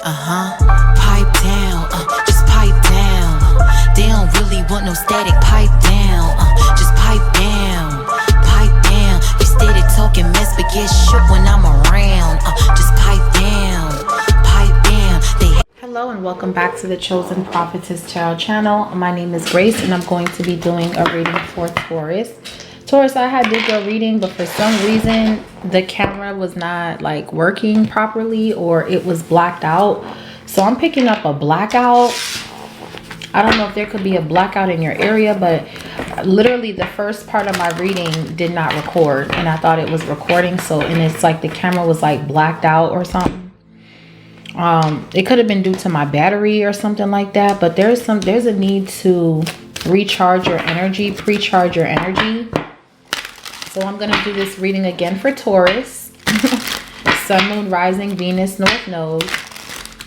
Pipe down, just pipe down. They don't really want no static, pipe down, just pipe down, pipe down. You steady talking mess, but get shook when I'm around, just pipe down, pipe down. Hello and welcome back to the Chosen Prophetess Tarot channel. My name is Grace and I'm going to be doing a reading for Taurus. Taurus, I did your reading, but for some reason the camera was not like working properly, or it was blacked out. So I'm picking up a blackout. I don't know if there could be a blackout in your area, but literally the first part of my reading did not record, and I thought it was recording. So, and it's like the camera was like blacked out or something. It could have been due to my battery or something like that, but there's a need to recharge your energy, pre-charge your energy. So I'm going to do this reading again for Taurus. Sun, Moon, Rising, Venus, North Node.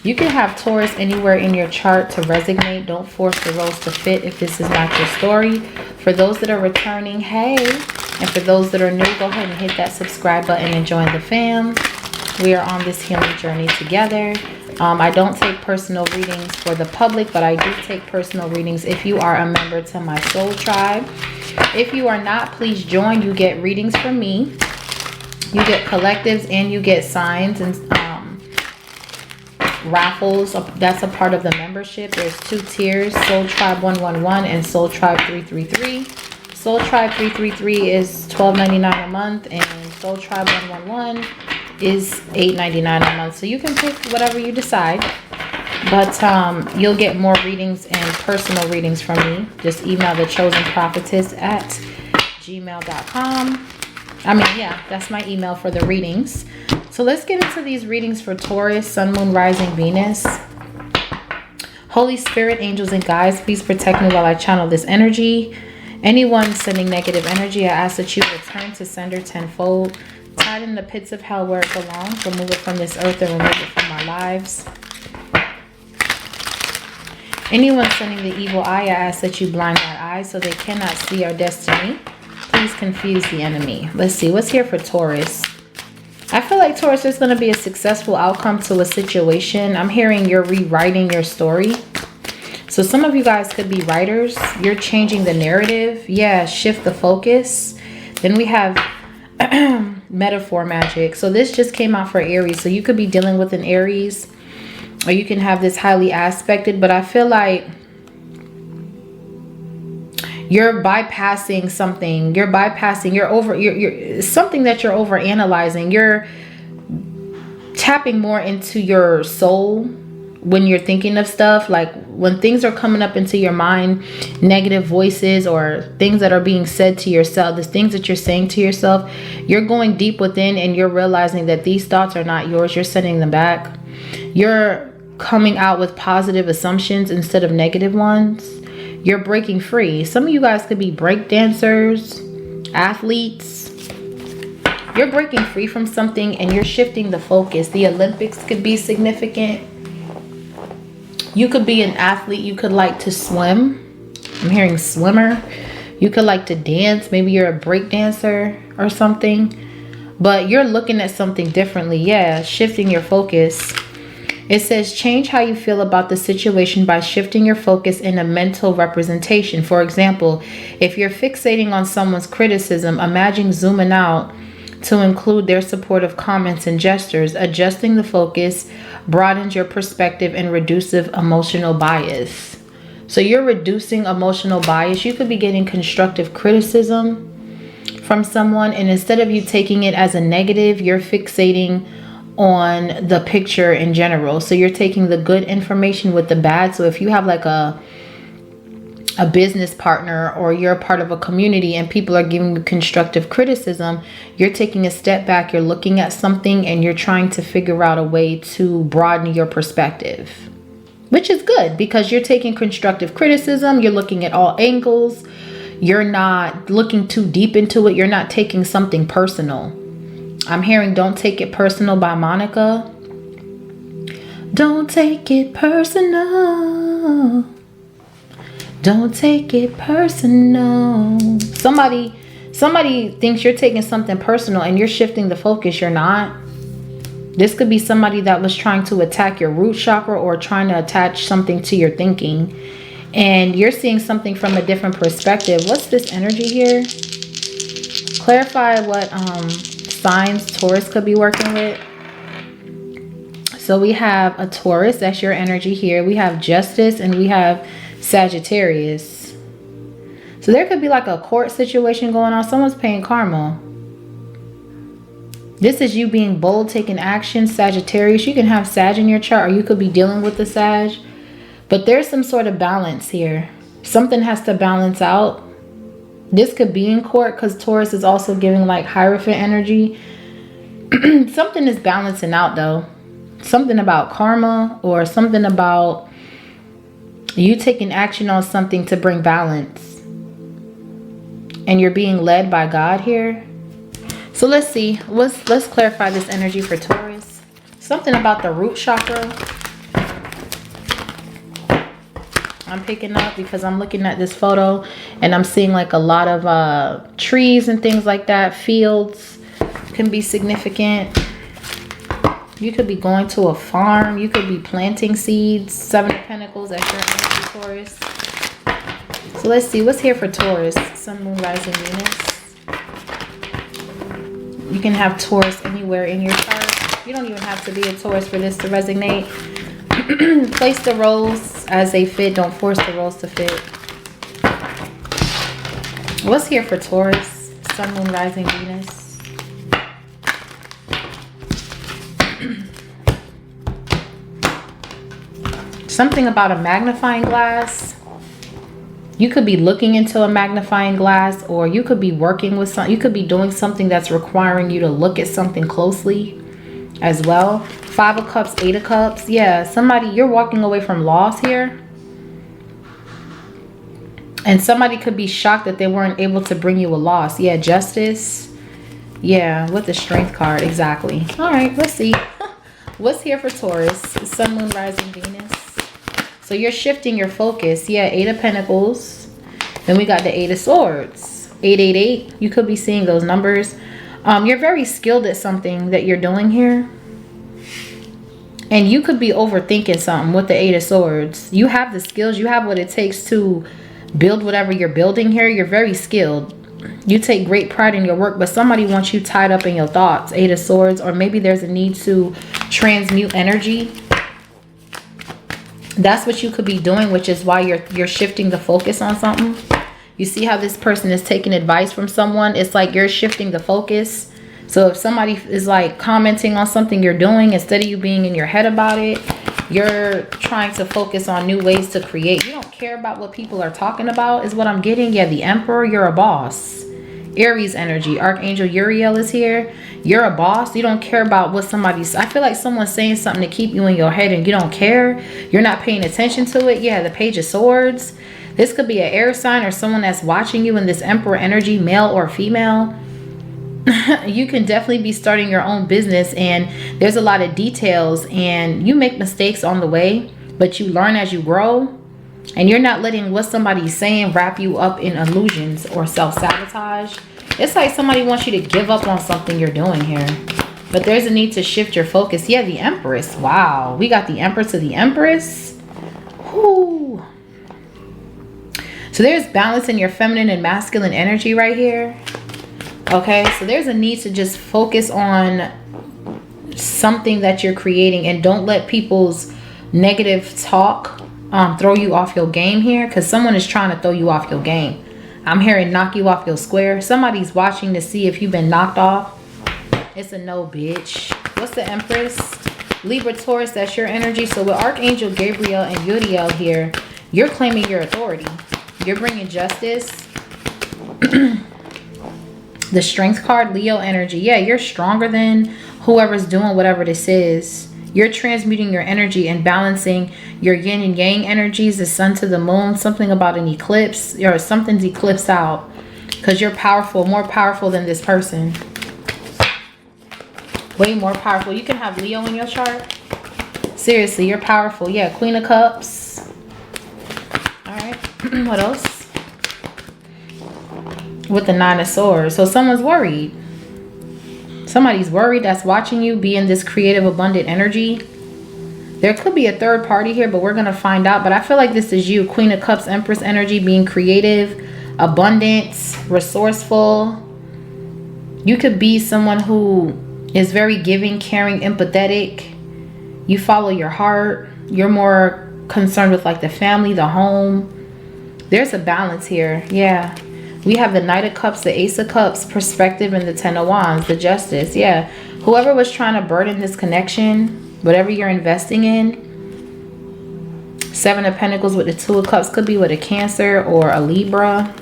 You can have Taurus anywhere in your chart to resonate. Don't force the roles to fit if this is not your story. For those that are returning, hey. And for those that are new, go ahead and hit that subscribe button and join the fam. We are on this healing journey together. I don't take personal readings for the public, but I do take personal readings if you are a member to my soul tribe. If you are not, please join. You get readings from me. You get collectives and you get signs and raffles. That's a part of the membership. There's 2 tiers, Soul Tribe 111 and Soul Tribe 333. Soul Tribe 333 is $12.99 a month, and Soul Tribe 111 is $8.99 a month. So you can pick whatever you decide, but you'll get more readings and personal readings from me. Just email thechosenprophetess@gmail.com. I mean, yeah, that's my email for the readings. So let's get into these readings for Taurus, Sun, Moon, Rising, Venus. Holy Spirit, angels, and guides, please protect me while I channel this energy. Anyone sending negative energy, I ask that you return to sender tenfold. Tied in the pits of hell where it belongs. Remove it from this earth and remove it from our lives. Anyone sending the evil eye, I ask that you blind our eyes so they cannot see our destiny. Please confuse the enemy. Let's see what's here for Taurus. I feel like Taurus, there's going to be a successful outcome to a situation. I'm hearing you're rewriting your story. So some of you guys could be writers. You're changing the narrative. Yeah, shift the focus. Then we have metaphor magic. So this just came out for Aries. So you could be dealing with an Aries, or you can have this highly aspected, but I feel like you're bypassing something. You're something that you're over analyzing. You're tapping more into your soul when you're thinking of stuff. Like when things are coming up into your mind, negative voices or things that are being said to yourself, the things that you're saying to yourself, you're going deep within and you're realizing that these thoughts are not yours. You're sending them back. You're coming out with positive assumptions instead of negative ones. You're breaking free. Some of you guys could be break dancers, athletes. You're breaking free from something and you're shifting the focus. The Olympics could be significant. You could be an athlete. You could like to swim. I'm hearing swimmer. You could like to dance. Maybe you're a break dancer or something. But you're looking at something differently. Yeah, shifting your focus. It says change how you feel about the situation by shifting your focus in a mental representation. For example, if you're fixating on someone's criticism, imagine zooming out to include their supportive comments and gestures. Adjusting the focus broadens your perspective and reduces emotional bias. So you're reducing emotional bias. You could be getting constructive criticism from someone, and instead of you taking it as a negative, you're fixating on the picture in general. So you're taking the good information with the bad. So if you have like a business partner, or you're a part of a community and people are giving you constructive criticism, you're taking a step back, you're looking at something and you're trying to figure out a way to broaden your perspective, which is good because you're taking constructive criticism. You're looking at all angles. You're not looking too deep into it. You're not taking something personal. I'm hearing Don't Take It Personal by Monica. Don't take it personal. Don't take it personal. Somebody thinks you're taking something personal and you're shifting the focus. You're not. This could be somebody that was trying to attack your root chakra or trying to attach something to your thinking. And you're seeing something from a different perspective. What's this energy here? Clarify what signs Taurus could be working with. So we have a Taurus, that's your energy here. We have Justice and we have Sagittarius. So there could be like a court situation going on. Someone's paying karma. This is you being bold, taking action. Sagittarius, you can have Sag in your chart or you could be dealing with the Sag. But there's some sort of balance here. Something has to balance out. This could be in court because Taurus is also giving like Hierophant energy. Something is balancing out though. Something about karma or something about you taking action on something to bring balance. And you're being led by God here. So let's see. Let's clarify this energy for Taurus. Something about the root chakra. I'm picking up because I'm looking at this photo and I'm seeing like a lot of trees and things like that. Fields can be significant. You could be going to a farm. You could be planting seeds. 7 of Pentacles, that's your energy, Taurus. So let's see what's here for Taurus. Sun, Moon, Rising, Venus. You can have Taurus anywhere in your chart. You don't even have to be a Taurus for this to resonate. Place the roles as they fit. Don't force the roles to fit. What's here for Taurus? Sun, Moon, Rising, Venus. Something about a magnifying glass. You could be looking into a magnifying glass or you could be working with something. You could be doing something that's requiring you to look at something closely as well. 5 of Cups, 8 of Cups. Yeah, somebody, you're walking away from loss here. And somebody could be shocked that they weren't able to bring you a loss. Yeah, Justice. Yeah, with the Strength card. Exactly. All right, let's see. What's here for Taurus? Sun, Moon, Rising, Venus. So you're shifting your focus. Yeah, 8 of Pentacles. Then we got the 8 of Swords. 888. You could be seeing those numbers. You're very skilled at something that you're doing here. And you could be overthinking something with the 8 of Swords. You have the skills. You have what it takes to build whatever you're building here. You're very skilled. You take great pride in your work, but somebody wants you tied up in your thoughts. 8 of Swords. Or maybe there's a need to transmute energy. That's what you could be doing, which is why you're shifting the focus on something. You see how this person is taking advice from someone? It's like you're shifting the focus. So if somebody is like commenting on something you're doing, instead of you being in your head about it, you're trying to focus on new ways to create. You don't care about what people are talking about is what I'm getting. Yeah, the Emperor, you're a boss. Aries energy. Archangel Uriel is here. You're a boss. You don't care about what somebody's. I feel like someone's saying something to keep you in your head and you don't care. You're not paying attention to it. Yeah, the Page of Swords. This could be an air sign or someone that's watching you in this Emperor energy, male or female. You can definitely be starting your own business and there's a lot of details and you make mistakes on the way, but you learn as you grow. And you're not letting what somebody's saying wrap you up in illusions or self-sabotage. It's like somebody wants you to give up on something you're doing here. But there's a need to shift your focus. Yeah, the Empress. Wow. We got the Empress to the Empress. Whoo. So there's balance in your feminine and masculine energy right here. Okay. So there's a need to just focus on something that you're creating. And don't let people's negative talk throw you off your game here, because someone is trying to throw you off your game. I'm hearing knock you off your square. Somebody's watching to see if you've been knocked off. It's a no, bitch. What's the Empress? Libra, Taurus, that's your energy. So with Archangel Gabriel and Uriel here, you're claiming your authority. You're bringing justice. The Strength card, Leo energy. Yeah, you're stronger than whoever's doing whatever this is. You're transmuting your energy and balancing your yin and yang energies, the sun to the moon, something about an eclipse or something's eclipsed out because you're powerful, more powerful than this person. Way more powerful. You can have Leo in your chart. Seriously, you're powerful. Yeah, Queen of Cups. All right. What else? With the 9 of Swords. So someone's worried. Somebody's worried that's watching you be in this creative, abundant energy. There could be a third party here, but we're going to find out. But I feel like this is you. Queen of Cups, Empress energy, being creative, abundant, resourceful. You could be someone who is very giving, caring, empathetic. You follow your heart. You're more concerned with like the family, the home. There's a balance here. Yeah. We have the Knight of Cups, the Ace of Cups, perspective, and the Ten of Wands, the Justice. Yeah. Whoever was trying to burden this connection, whatever you're investing in. Seven of Pentacles with the Two of Cups. Could be with a Cancer or a Libra.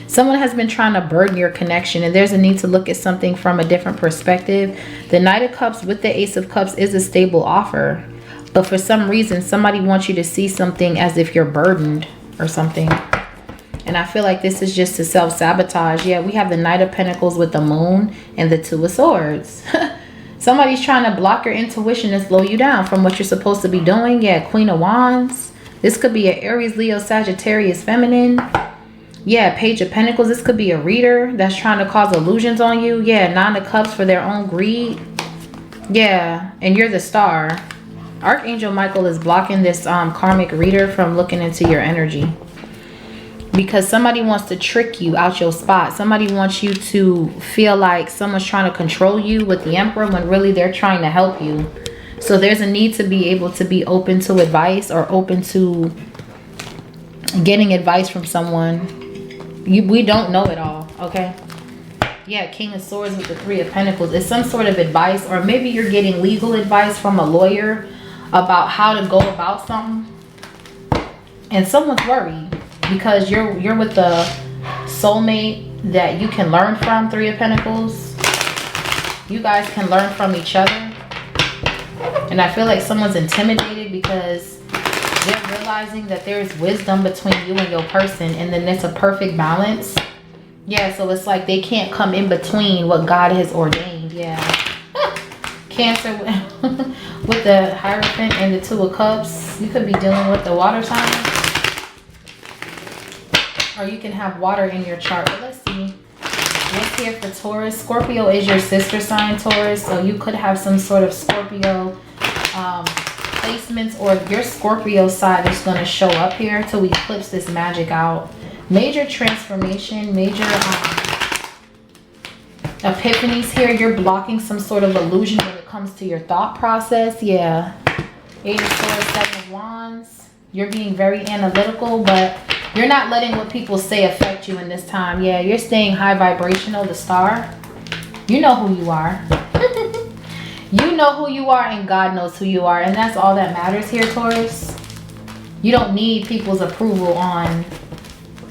Someone has been trying to burden your connection, and there's a need to look at something from a different perspective. The Knight of Cups with the Ace of Cups is a stable offer. But for some reason, somebody wants you to see something as if you're burdened or something. And I feel like this is just to self-sabotage. Yeah, we have the Knight of Pentacles with the Moon and the Two of Swords. Somebody's trying to block your intuition and slow you down from what you're supposed to be doing. Yeah, Queen of Wands. This could be an Aries, Leo, Sagittarius, feminine. Yeah, Page of Pentacles. This could be a reader that's trying to cause illusions on you. Yeah, Nine of Cups for their own greed. Yeah, and you're the Star. Archangel Michael is blocking this karmic reader from looking into your energy. Because somebody wants to trick you out your spot. Somebody wants you to feel like someone's trying to control you with the Emperor when really they're trying to help you. So there's a need to be able to be open to advice or open to getting advice from someone. We don't know it all, okay? Yeah, King of Swords with the Three of Pentacles. It's some sort of advice, or maybe you're getting legal advice from a lawyer about how to go about something. And someone's worried because you're with the soulmate that you can learn from. Three of Pentacles. You guys can learn from each other. And I feel like someone's intimidated because they're realizing that there's wisdom between you and your person, and then it's a perfect balance. Yeah, so it's like they can't come in between what God has ordained. Yeah. Cancer with the Hierophant and the Two of Cups. You could be dealing with the water sign. Or you can have water in your chart. But let's see. What's here for Taurus? Scorpio is your sister sign, Taurus. So you could have some sort of Scorpio placements, or your Scorpio side is going to show up here to eclipse this magic out. Major transformation, major epiphanies here. You're blocking some sort of illusion when it comes to your thought process. Yeah. Eight of Swords, Seven of Wands. You're being very analytical, but you're not letting what people say affect you in this time. Yeah, you're staying high vibrational, the Star. You know who you are. You know who you are, and God knows who you are. And that's all that matters here, Taurus. You don't need people's approval on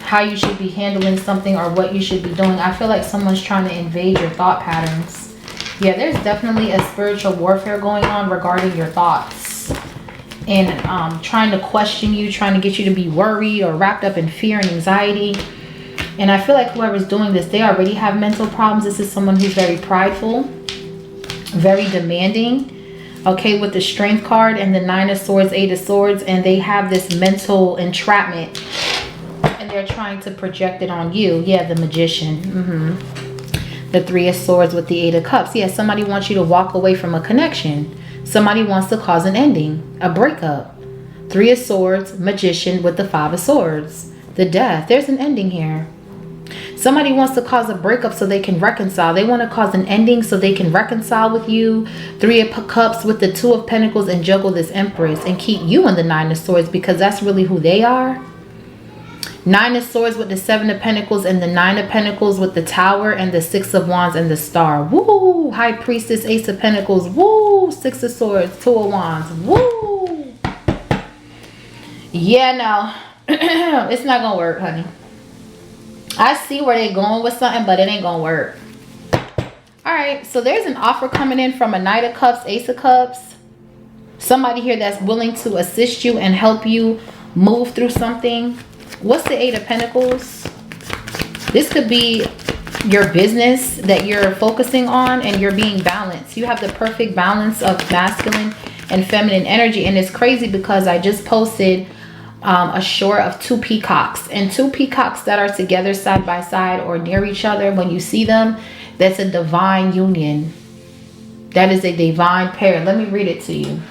how you should be handling something or what you should be doing. I feel like someone's trying to invade your thought patterns. Yeah, there's definitely a spiritual warfare going on regarding your thoughts. And trying to question you, trying to get you to be worried or wrapped up in fear and anxiety. And I feel like whoever's doing this, they already have mental problems. This is someone who's very prideful, very demanding. Okay, with the Strength card and the Nine of Swords, Eight of Swords. And they have this mental entrapment. And they're trying to project it on you. Yeah, the Magician. The Three of Swords with the Eight of Cups. Yeah, somebody wants you to walk away from a connection. Somebody wants to cause an ending, a breakup. Three of Swords, Magician with the Five of Swords. The Death. There's an ending here. Somebody wants to cause a breakup so they can reconcile. They want to cause an ending so they can reconcile with you. Three of Cups with the Two of Pentacles and juggle this Empress and keep you in the Nine of Swords because that's really who they are. Nine of Swords with the Seven of Pentacles and the Nine of Pentacles with the Tower and the Six of Wands and the Star. Woo! High Priestess, Ace of Pentacles. Woo! Six of Swords, Two of Wands. Woo! Yeah, no. It's not going to work, honey. I see where they're going with something, but it ain't going to work. Alright, so there's an offer coming in from a Knight of Cups, Ace of Cups. Somebody here that's willing to assist you and help you move through something. What's the Eight of Pentacles? This could be your business that you're focusing on and you're being balanced. You have the perfect balance of masculine and feminine energy. And it's crazy because I just posted a short of two peacocks. And two peacocks that are together side by side or near each other, when you see them, That's a divine union. That is a divine pair. Let me read it to you.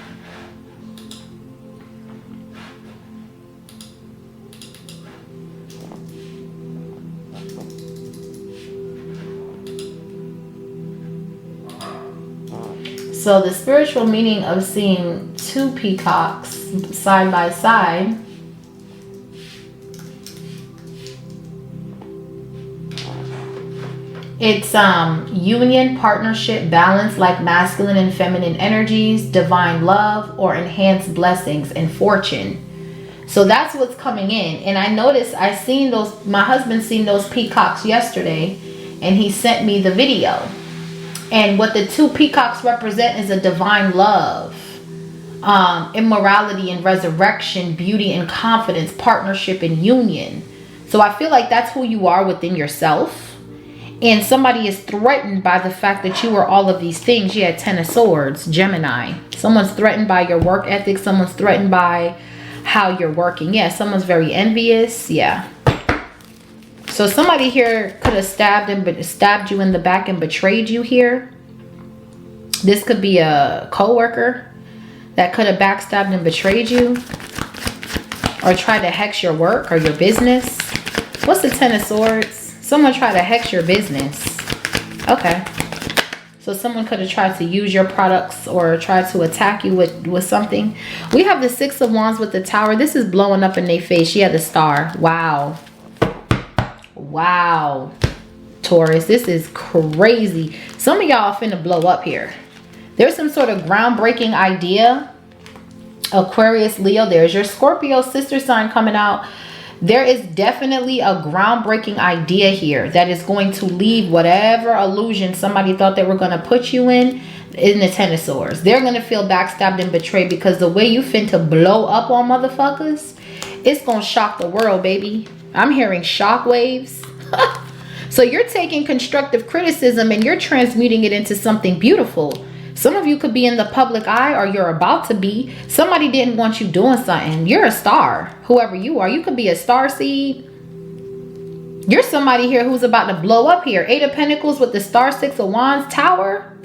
So the spiritual meaning of seeing two peacocks side by side it's union, partnership, balance, like masculine and feminine energies, divine love, or enhanced blessings and fortune. So that's what's coming in. And I noticed, my husband seen those peacocks yesterday, and he sent me the video. And what the two peacocks represent is a divine love, immorality and resurrection, beauty and confidence, partnership and union. So I feel like that's who you are within yourself. And somebody is threatened by the fact that you are all of these things. You had 10 of Swords, Gemini. Someone's threatened by your work ethic. Someone's threatened by how you're working. Yeah, someone's very envious. Yeah. So somebody here could have stabbed you in the back and betrayed you here. This could be a co-worker that could have backstabbed and betrayed you, or tried to hex your work or your business. What's the 10 of Swords? Someone tried to hex your business. Okay. So someone could have tried to use your products or tried to attack you with something. We have the 6 of Wands with the Tower. This is blowing up in their face. She had the Star. Wow. Wow. Taurus, this is crazy. Some of y'all finna blow up here. There's some sort of groundbreaking idea. Aquarius, Leo, there's your Scorpio sister sign coming out. There is definitely a groundbreaking idea here that is going to leave whatever illusion somebody thought they were going to put you in the 10 of Swords. They're going to feel backstabbed and betrayed, because the way you finna blow up on motherfuckers, it's going to shock the world, baby. I'm hearing shock waves. So you're taking constructive criticism and you're transmuting it into something beautiful. Some of you could be in the public eye, or you're about to be. Somebody didn't want you doing something. You're a star, whoever you are. You could be a star seed. You're somebody here who's about to blow up here. 8 of Pentacles with the Star, 6 of Wands, Tower.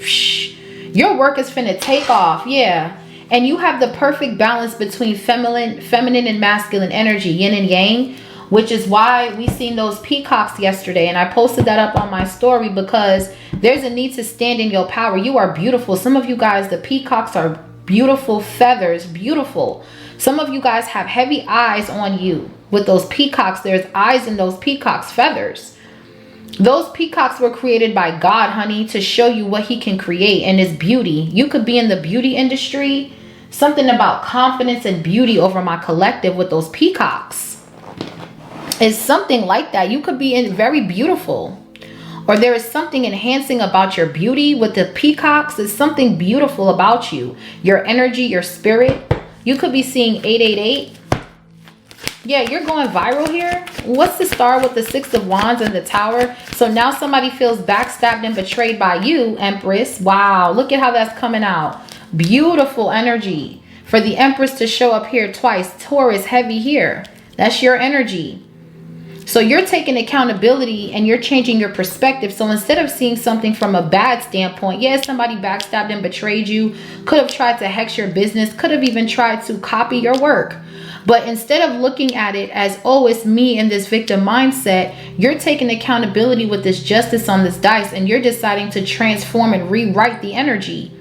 Your work is finna take off. Yeah. And you have the perfect balance between feminine and masculine energy, yin and yang, which is why we seen those peacocks yesterday. And I posted that up on my story, because there's a need to stand in your power. You are beautiful. Some of you guys, the peacocks are beautiful feathers, beautiful. Some of you guys have heavy eyes on you with those peacocks. There's eyes in those peacocks' feathers. Those peacocks were created by God, honey, to show you what he can create and his beauty. You could be in the beauty industry. Something about confidence and beauty over my collective with those peacocks. It's something like that. You could be very beautiful. Or there is something enhancing about your beauty with the peacocks. There's something beautiful about you. Your energy, your spirit. You could be seeing 888. Yeah, you're going viral here. What's the Star with the 6 of Wands and the Tower? So now somebody feels backstabbed and betrayed by you, Empress. Wow, look at how that's coming out. Beautiful energy. For the Empress to show up here twice. Taurus heavy here. That's your energy. So you're taking accountability and you're changing your perspective. So instead of seeing something from a bad standpoint, yes, somebody backstabbed and betrayed you, could have tried to hex your business, could have even tried to copy your work. But instead of looking at it as, oh, it's me in this victim mindset, you're taking accountability with this justice on this dice, and you're deciding to transform and rewrite the energy.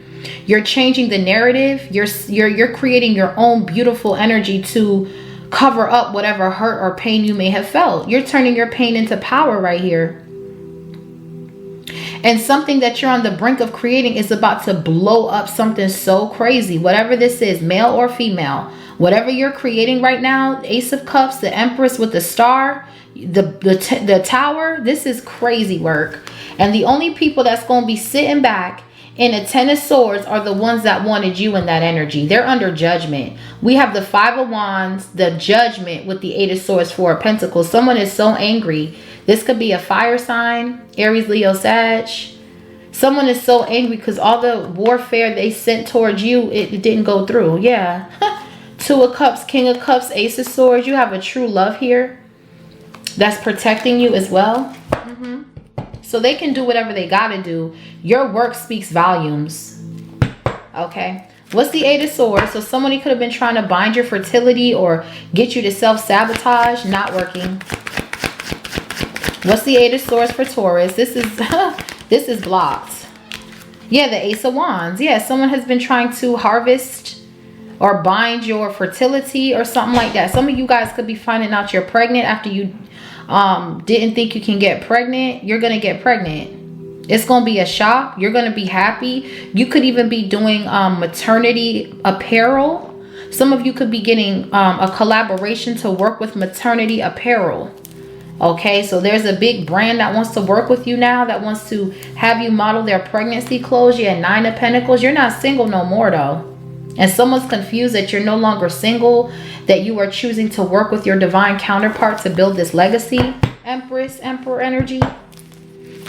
You're changing the narrative. You're creating your own beautiful energy to cover up whatever hurt or pain you may have felt. You're turning your pain into power right here. And something that you're on the brink of creating is about to blow up, something so crazy. Whatever this is, male or female, whatever you're creating right now, Ace of Cups, the Empress with the Star, the Tower, this is crazy work. And the only people that's going to be sitting back in a 10 of Swords are the ones that wanted you in that energy. They're under judgment. We have the 5 of Wands, the Judgment with the 8 of Swords, 4 of Pentacles. Someone is so angry. This could be a fire sign, Aries, Leo, Sag. Someone is so angry because all the warfare they sent towards you, it didn't go through. Yeah. 2 of Cups, King of Cups, Ace of Swords. You have a true love here that's protecting you as well. so they can do whatever they gotta do. Your work speaks volumes. Okay. What's the Eight of Swords? So somebody could have been trying to bind your fertility or get you to self-sabotage. Not working. What's the Eight of Swords for Taurus? This is this is blocked. Yeah, the Ace of Wands. Yeah, someone has been trying to harvest or bind your fertility or something like that. Some of you guys could be finding out you're pregnant after you didn't think you can get pregnant. You're gonna get pregnant. It's gonna be a shock. You're gonna be happy. You could even be doing maternity apparel. Some of you could be getting a collaboration to work with maternity apparel. Okay, so there's a big brand that wants to work with you now, that wants to have you model their pregnancy clothes. Yeah, Nine of Pentacles. You're not single no more though. And someone's confused that you're no longer single, that you are choosing to work with your divine counterpart to build this legacy. Empress, Emperor energy.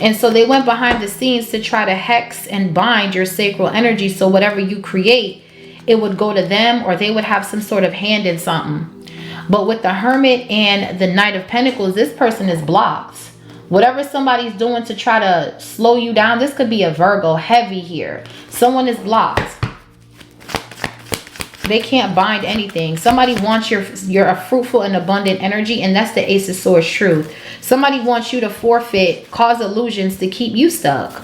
And so they went behind the scenes to try to hex and bind your sacral energy. So whatever you create, it would go to them, or they would have some sort of hand in something. But with the Hermit and the Knight of Pentacles, this person is blocked. Whatever somebody's doing to try to slow you down, this could be a Virgo heavy here. Someone is blocked. They can't bind anything. Somebody wants your a fruitful and abundant energy, and that's the Ace of Swords truth. Somebody wants you to forfeit, cause illusions to keep you stuck.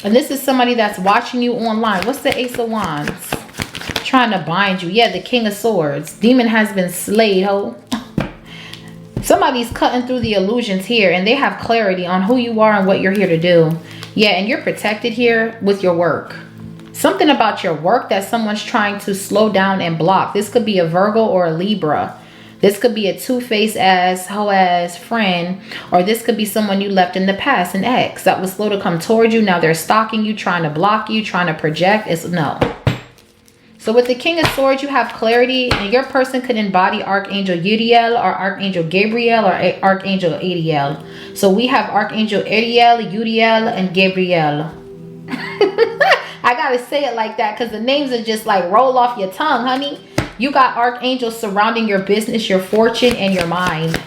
And this is somebody that's watching you online. What's the Ace of Wands? Trying to bind you. Yeah, the King of Swords. Demon has been slayed, ho. Somebody's cutting through the illusions here, and they have clarity on who you are and what you're here to do. Yeah, and you're protected here with your work. Something about your work that someone's trying to slow down and block. This could be a Virgo or a Libra. This could be a two-faced ass friend, or this could be someone you left in the past, an ex that was slow to come towards you. Now they're stalking you, trying to block you, trying to project. It's no. So with the King of Swords, you have clarity, and your person could embody Archangel Uriel or Archangel Gabriel or Archangel Ariel. So we have Archangel Ariel, Uriel, and Gabriel. I gotta say it like that because the names are just like roll off your tongue, honey. You got archangels surrounding your business, your fortune, and your mind.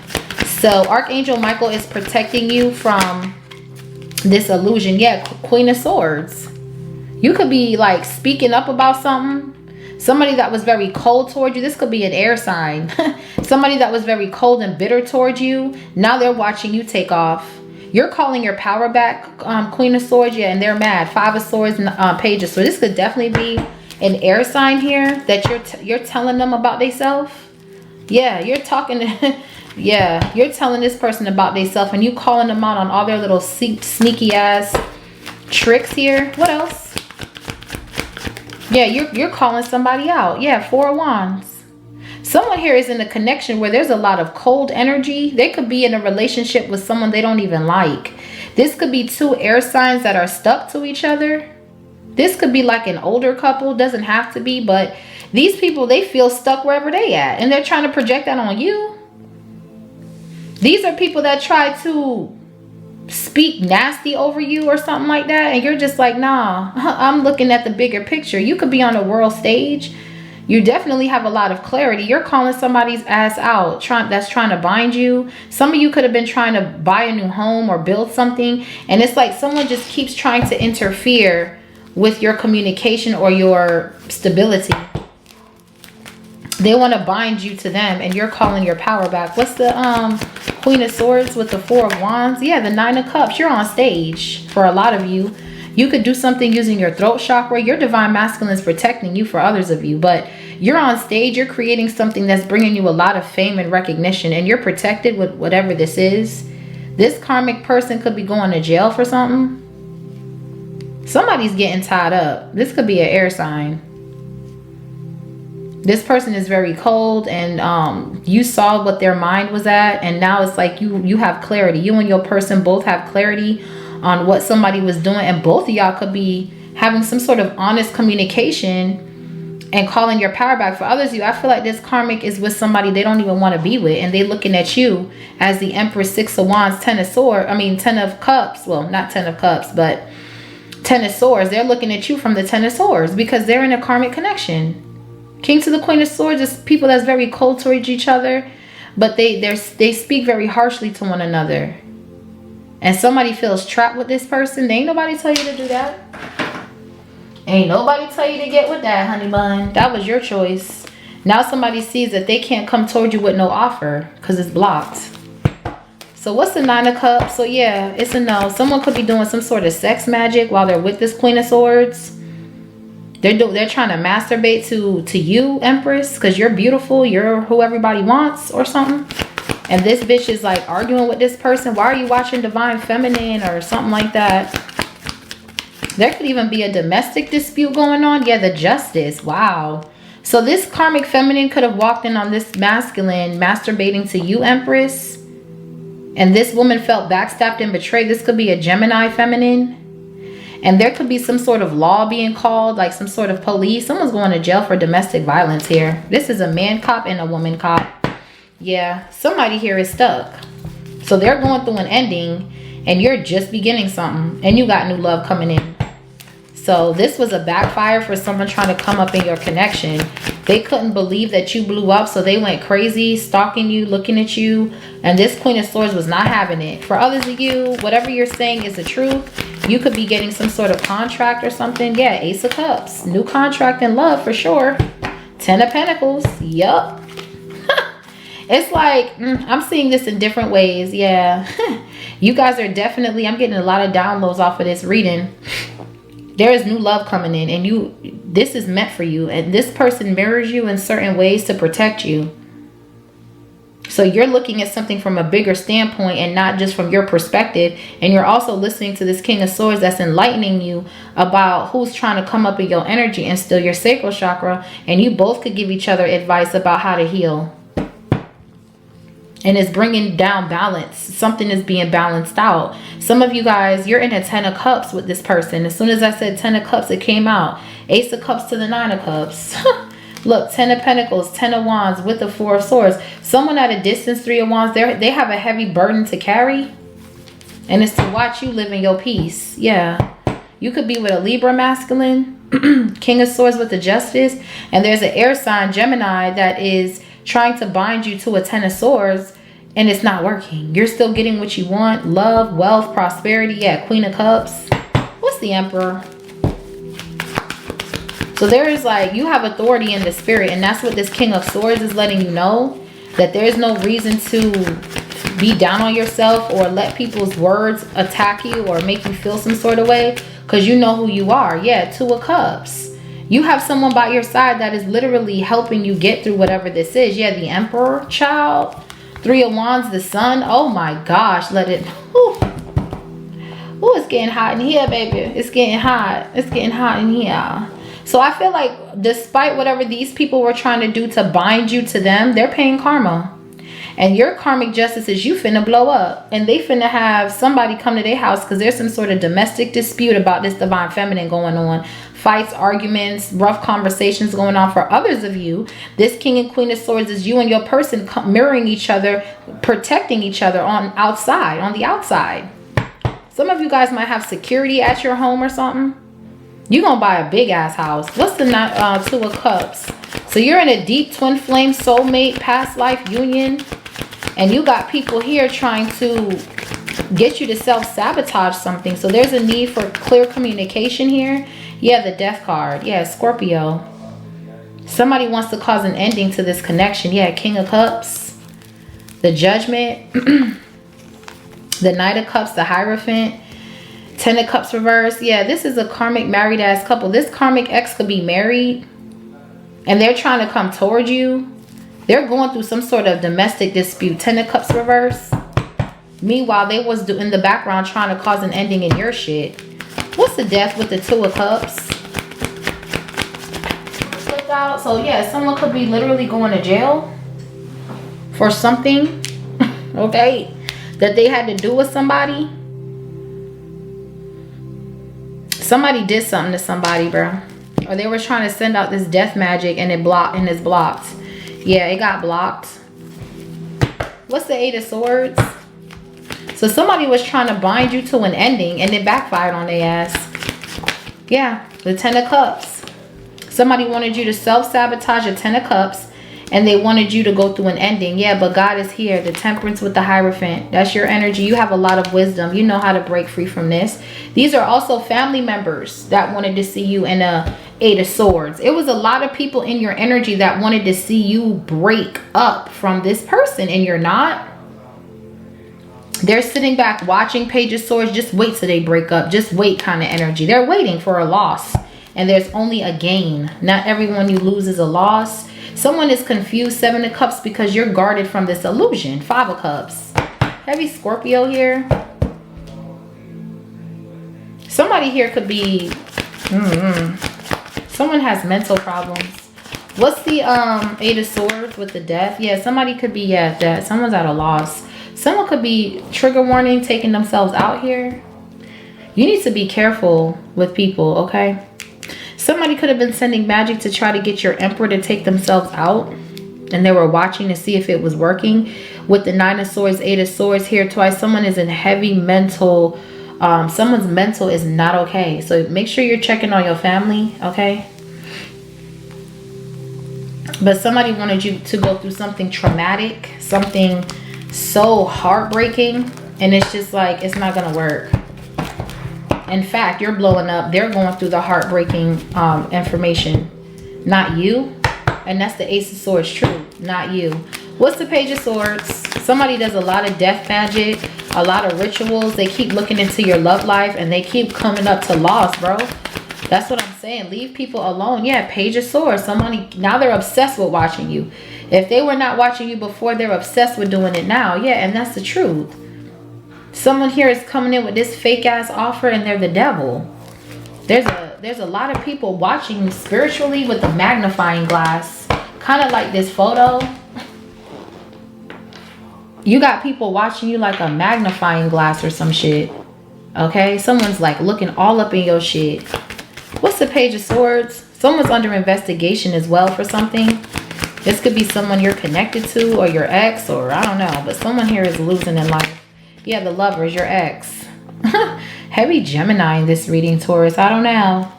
So Archangel Michael is protecting you from this illusion. Yeah, Queen of Swords. You could be like speaking up about something. Somebody that was very cold towards you. This could be an air sign. Somebody that was very cold and bitter towards you. Now they're watching you take off. You're calling your power back, Queen of Swords. Yeah, and they're mad. Five of Swords, Pages. So this could definitely be an air sign here that you're telling them about themselves. Yeah, you're talking to, yeah, you're telling this person about themselves, and you calling them out on all their little sneaky ass tricks here. What else? Yeah, you're calling somebody out. Yeah, Four of Wands. Someone here is in a connection where there's a lot of cold energy. They could be in a relationship with someone they don't even like. This could be two air signs that are stuck to each other. This could be like an older couple. Doesn't have to be, but these people, they feel stuck wherever they at, and they're trying to project that on you. These are people that try to speak nasty over you or something like that, and you're just like, nah, I'm looking at the bigger picture. You could be on a world stage. You definitely have a lot of clarity. You're calling somebody's ass out that's trying to bind you. Some of you could have been trying to buy a new home or build something, and it's like someone just keeps trying to interfere with your communication or your stability. They want to bind you to them, and you're calling your power back. What's the Queen of Swords with the Four of Wands? Yeah, the Nine of Cups. You're on stage for a lot of you. You could do something using your throat chakra. Your divine masculine is protecting you for others of you, but you're on stage. You're creating something that's bringing you a lot of fame and recognition, and you're protected with whatever this is. This karmic person could be going to jail for something. Somebody's getting tied up. This could be an air sign. This person is very cold, and you saw what their mind was at, and now it's like you have clarity. You and your person both have clarity on what somebody was doing, and both of y'all could be having some sort of honest communication and calling your power back. For others of you, I feel like this karmic is with somebody they don't even want to be with, and they looking at you as the Empress, Six of Wands, Ten of Cups. Well, not Ten of Cups, but Ten of Swords. They're looking at you from the Ten of Swords because they're in a karmic connection. King to the Queen of Swords is people that's very cold towards each other. but they speak very harshly to one another. And somebody feels trapped with this person. Ain't nobody tell you to do that. Ain't nobody tell you to get with that, honey bun. That was your choice. Now somebody sees that they can't come toward you with no offer because it's blocked. So what's the 9 of Cups? So yeah, it's a no. Someone could be doing some sort of sex magic while they're with this Queen of Swords. They're trying to masturbate to you, Empress, because you're beautiful. You're who everybody wants or something. And this bitch is like arguing with this person. Why are you watching Divine Feminine or something like that? There could even be a domestic dispute going on. Yeah, the Justice. Wow. So this karmic feminine could have walked in on this masculine masturbating to you, Empress. And this woman felt backstabbed and betrayed. This could be a Gemini feminine. And there could be some sort of law being called, like some sort of police. Someone's going to jail for domestic violence here. This is a man cop and a woman cop. Yeah, somebody here is stuck. So they're going through an ending and you're just beginning something and you got new love coming in. So this was a backfire for someone trying to come up in your connection. They couldn't believe that you blew up, so they went crazy, stalking you, looking at you. And this Queen of Swords was not having it. For others of you, whatever you're saying is the truth. You could be getting some sort of contract or something. Yeah, Ace of Cups. New contract in love for sure. 10 of Pentacles. Yup. It's like, I'm seeing this in different ways. Yeah. You guys are definitely, I'm getting a lot of downloads off of this reading. There is new love coming in and this is meant for you. And this person mirrors you in certain ways to protect you. So you're looking at something from a bigger standpoint and not just from your perspective. And you're also listening to this King of Swords that's enlightening you about who's trying to come up in your energy and steal your sacral chakra. And you both could give each other advice about how to heal. And it's bringing down balance. Something is being balanced out. Some of you guys, you're in a 10 of Cups with this person. As soon as I said 10 of Cups, it came out. Ace of Cups to the 9 of Cups. Look, 10 of Pentacles, 10 of Wands with the 4 of Swords. Someone at a distance, 3 of Wands, they have a heavy burden to carry. And it's to watch you live in your peace. Yeah. You could be with a Libra masculine. King of Swords with the Justice. And there's an air sign, Gemini, that is trying to bind you to a 10 of Swords. And it's not working. You're still getting what you want. Love, wealth, prosperity. Yeah, Queen of Cups. What's the Emperor? So there is like, you have authority in the spirit. And that's what this King of Swords is letting you know. That there's no reason to be down on yourself or let people's words attack you or make you feel some sort of way. Because you know who you are. Yeah, 2 of Cups. You have someone by your side that is literally helping you get through whatever this is. Yeah, the Emperor, child. 3 of Wands, the Sun. Oh my gosh, let it. Ooh, it's getting hot in here, baby. It's getting hot. It's getting hot in here. So I feel like despite whatever these people were trying to do to bind you to them, they're paying karma. And your karmic justice is you finna blow up. And they finna have somebody come to their house because there's some sort of domestic dispute about this Divine Feminine going on. Fights, arguments, rough conversations going on. For others of you, this King and Queen of Swords is you and your person mirroring each other, protecting each other on the outside. Some of you guys might have security at your home or something. You're going to buy a big ass house. What's the 2 of Cups? So you're in a deep twin flame soulmate past life union. And you got people here trying to get you to self-sabotage something. So there's a need for clear communication here. Yeah, the Death card. Yeah, Scorpio. Somebody wants to cause an ending to this connection. Yeah, King of Cups. The Judgment. The Knight of Cups, the Hierophant. 10 of Cups reverse. Yeah, this is a karmic married ass couple. This karmic ex could be married. And they're trying to come toward you. They're going through some sort of domestic dispute. 10 of Cups reverse. Meanwhile, they was in the background trying to cause an ending in your shit. What's the Death with the 2 of Cups? Flipped out. So yeah, someone could be literally going to jail for something. Okay. That they had to do with somebody. Somebody did something to somebody, bro. Or they were trying to send out this death magic and it's blocked. Yeah, it got blocked. What's the 8 of Swords? So somebody was trying to bind you to an ending and it backfired on their ass. Yeah, the 10 of Cups. Somebody wanted you to self-sabotage a 10 of Cups and they wanted you to go through an ending. Yeah, but God is here. The Temperance with the Hierophant. That's your energy. You have a lot of wisdom. You know how to break free from this. These are also family members that wanted to see you in a 8 of Swords. It was a lot of people in your energy that wanted to see you break up from this person, and you're not. They're sitting back watching Page of Swords. Just wait till they break up. Just wait kind of energy. They're waiting for a loss. And there's only a gain. Not everyone you lose is a loss. Someone is confused. 7 of Cups because you're guarded from this illusion. 5 of Cups. Heavy Scorpio here. Somebody here could be... Someone has mental problems. What's the 8 of Swords with the Death? Yeah, somebody could be that. Someone's at a loss. Someone could be, trigger warning, taking themselves out here. You need to be careful with people, okay? Somebody could have been sending magic to try to get your Emperor to take themselves out. And they were watching to see if it was working. With the 9 of Swords, 8 of Swords here twice. Someone is in heavy mental... someone's mental is not okay. So make sure you're checking on your family, okay? But somebody wanted you to go through something traumatic. Something so heartbreaking. And it's just like, it's not going to work. In fact, you're blowing up. They're going through the heartbreaking information. Not you. And that's the Ace of Swords. True. Not you. What's the Page of Swords? Somebody does a lot of death magic. A lot of rituals. They keep looking into your love life. And they keep coming up to loss, bro. That's what I'm saying. Leave people alone. Yeah, Page of Swords. Somebody, now they're obsessed with watching you. If they were not watching you before, they're obsessed with doing it now. Yeah, and that's the truth. Someone here is coming in with this fake ass offer and they're the devil. There's a lot of people watching you spiritually with a magnifying glass. Kind of like this photo. You got people watching you like a magnifying glass or some shit. Okay? Someone's like looking all up in your shit. What's the Page of Swords? Someone's under investigation as well for something. This could be someone you're connected to or your ex or I don't know. But someone here is losing in life. Yeah, the lover is your ex. Heavy Gemini in this reading, Taurus. I don't know.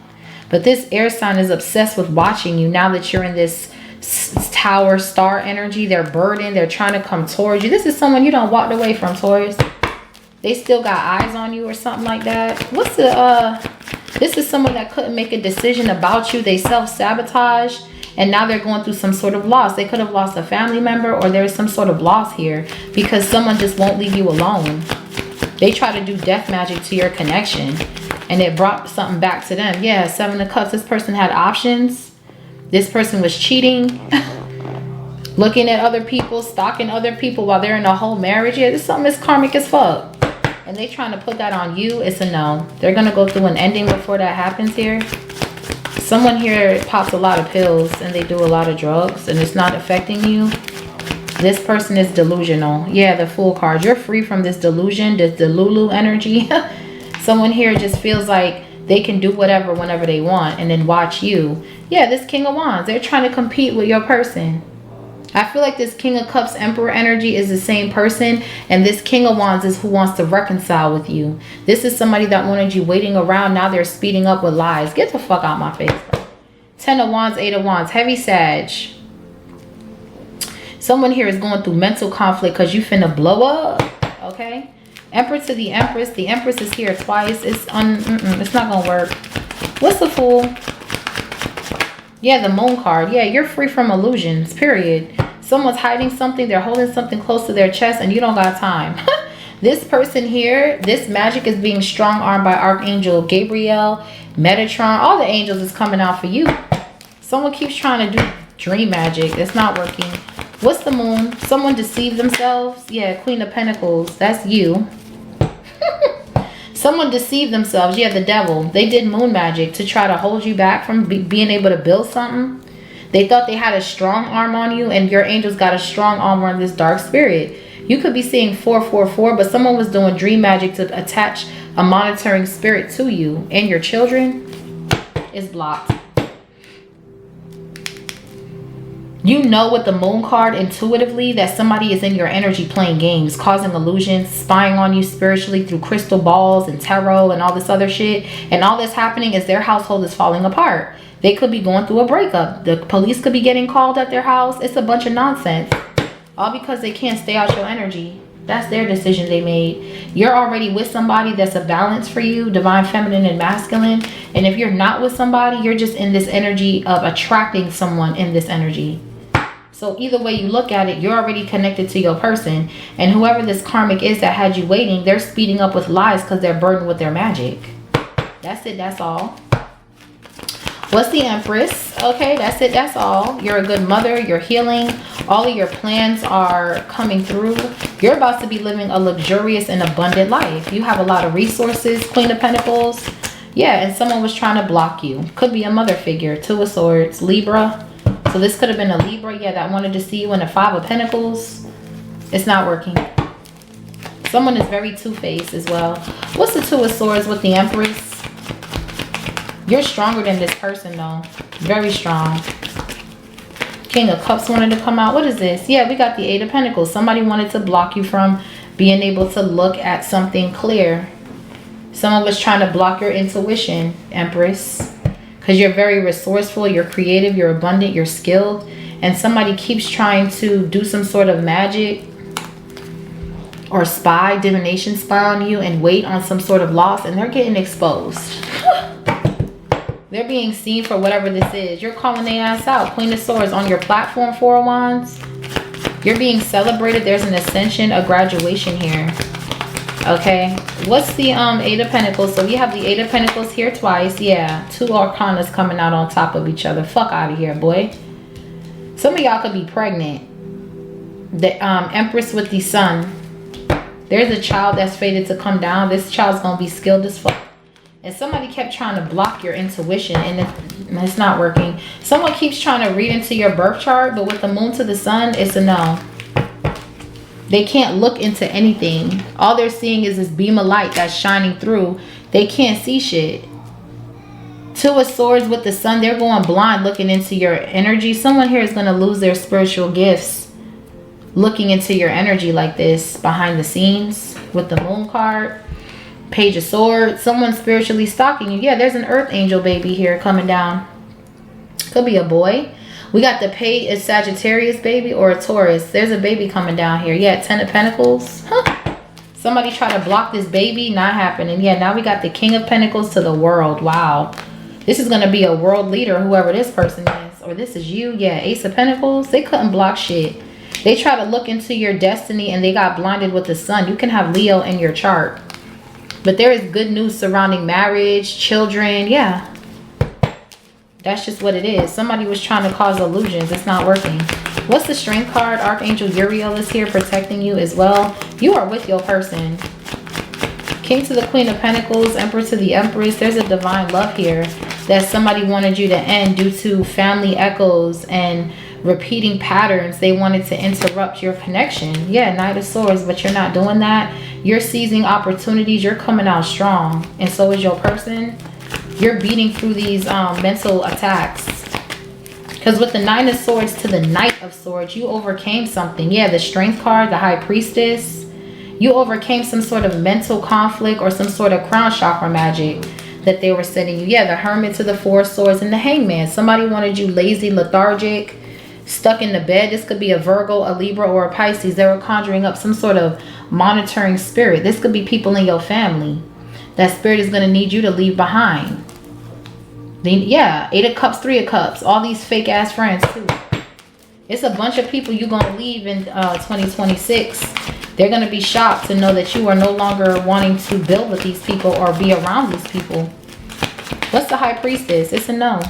But this air sign is obsessed with watching you now that you're in this tower star energy. They're burdened. They're trying to come towards you. This is someone you don't walked away from, Taurus. They still got eyes on you or something like that. What's the... This is someone that couldn't make a decision about you. They self-sabotaged. And now they're going through some sort of loss. They could have lost a family member or there's some sort of loss here because someone just won't leave you alone. They try to do death magic to your connection and it brought something back to them. Yeah, 7 of Cups. This person had options. This person was cheating, looking at other people, stalking other people while they're in a whole marriage. Yeah, this is something that's karmic as fuck. And they trying to put that on you. It's a no. They're going to go through an ending before that happens here. Someone here pops a lot of pills and they do a lot of drugs and it's not affecting you. This person is delusional. Yeah, the Fool card. You're free from this delusion, this Delulu energy. Someone here just feels like they can do whatever whenever they want and then watch you. Yeah, this King of Wands. They're trying to compete with your person. I feel like this King of Cups Emperor energy is the same person. And this King of Wands is who wants to reconcile with you. This is somebody that wanted you waiting around. Now they're speeding up with lies. Get the fuck out my face. 10 of Wands, 8 of Wands. Heavy Sag. Someone here is going through mental conflict because you finna blow up. Okay? Emperor to the Empress. The Empress is here twice. It's not gonna work. What's the Fool? Yeah, the Moon card. Yeah, you're free from illusions, period. Someone's hiding something. They're holding something close to their chest and you don't got time. This person here, this magic is being strong-armed by Archangel Gabriel, Metatron. All the angels is coming out for you. Someone keeps trying to do dream magic. It's not working. What's the Moon? Someone deceived themselves. Yeah, Queen of Pentacles. That's you. Someone deceived themselves. Yeah, the Devil. They did moon magic to try to hold you back from being able to build something. They thought they had a strong arm on you and your angels got a strong arm on this dark spirit. You could be seeing 444, but someone was doing dream magic to attach a monitoring spirit to you and your children. Is blocked. You know with the moon card intuitively that somebody is in your energy playing games, causing illusions, spying on you spiritually through crystal balls and tarot and all this other shit. And all that's happening is their household is falling apart. They could be going through a breakup. The police could be getting called at their house. It's a bunch of nonsense. All because they can't stay out your energy. That's their decision they made. You're already with somebody that's a balance for you, divine feminine and masculine. And if you're not with somebody, you're just in this energy of attracting someone in this energy. So either way you look at it, you're already connected to your person. And whoever this karmic is that had you waiting, they're speeding up with lies because they're burdened with their magic. That's it. That's all. What's the Empress? Okay, that's it. That's all. You're a good mother. You're healing. All of your plans are coming through. You're about to be living a luxurious and abundant life. You have a lot of resources. Queen of Pentacles. Yeah, and someone was trying to block you. Could be a mother figure. Two of Swords. Libra. So this could have been a Libra, yeah, that wanted to see you in a Five of Pentacles. It's not working. Someone is very two-faced as well. What's the Two of Swords with the Empress? You're stronger than this person, though. Very strong. King of Cups wanted to come out. What is this? Yeah, we got the Eight of Pentacles. Somebody wanted to block you from being able to look at something clear. Someone was trying to block your intuition, Empress. Because you're very resourceful, you're creative, you're abundant, you're skilled. And somebody keeps trying to do some sort of magic or spy, divination spy on you and wait on some sort of loss. And they're getting exposed. They're being seen for whatever this is. You're calling their ass out. Queen of Swords on your platform, Four of Wands. You're being celebrated. There's an ascension, a graduation here. Okay, what's the Eight of Pentacles? So we have the Eight of Pentacles here twice. Yeah, two arcanas coming out on top of each other. Fuck out of here, boy. Some of y'all could be pregnant. The Empress with the Sun. There's a child that's fated to come down. This child's gonna be skilled as fuck. And somebody kept trying to block your intuition and it's not working. Someone keeps trying to read into your birth chart, but with the moon to the sun, it's a no. They can't look into anything. All they're seeing is this beam of light that's shining through. They can't see shit. Two of Swords with the sun. They're going blind looking into your energy. Someone here is going to lose their spiritual gifts looking into your energy like this behind the scenes with the moon card. Page of Swords. Someone spiritually stalking you. Yeah, there's an earth angel baby here coming down. Could be a boy. We got the Page, a Sagittarius baby or a Taurus. There's a baby coming down here. Yeah, Ten of Pentacles. Huh. Somebody tried to block this baby. Not happening. Yeah, now we got the King of Pentacles to the world. Wow. This is going to be a world leader, whoever this person is. Or this is you. Yeah, Ace of Pentacles. They couldn't block shit. They try to look into your destiny and they got blinded with the sun. You can have Leo in your chart. But there is good news surrounding marriage, children. Yeah. That's just what it is. Somebody was trying to cause illusions. It's not working. What's the Strength card? Archangel Uriel is here protecting you as well. You are with your person. King to the Queen of Pentacles. Emperor to the Empress. There's a divine love here that somebody wanted you to end due to family echoes and repeating patterns. They wanted to interrupt your connection. Yeah, Knight of Swords, but you're not doing that. You're seizing opportunities. You're coming out strong. And so is your person. You're beating through these mental attacks. Because with the Nine of Swords to the Knight of Swords, you overcame something. Yeah, the Strength card, the High Priestess. You overcame some sort of mental conflict or some sort of crown chakra magic that they were sending you. Yeah, the Hermit to the Four of Swords and the Hangman. Somebody wanted you lazy, lethargic, stuck in the bed. This could be a Virgo, a Libra, or a Pisces. They were conjuring up some sort of monitoring spirit. This could be people in your family. That spirit is going to need you to leave behind. Then, yeah, Eight of Cups, Three of Cups. All these fake ass friends too. It's a bunch of people you're going to leave in 2026. They're going to be shocked to know that you are no longer wanting to build with these people or be around these people. What's the High Priestess? It's a no.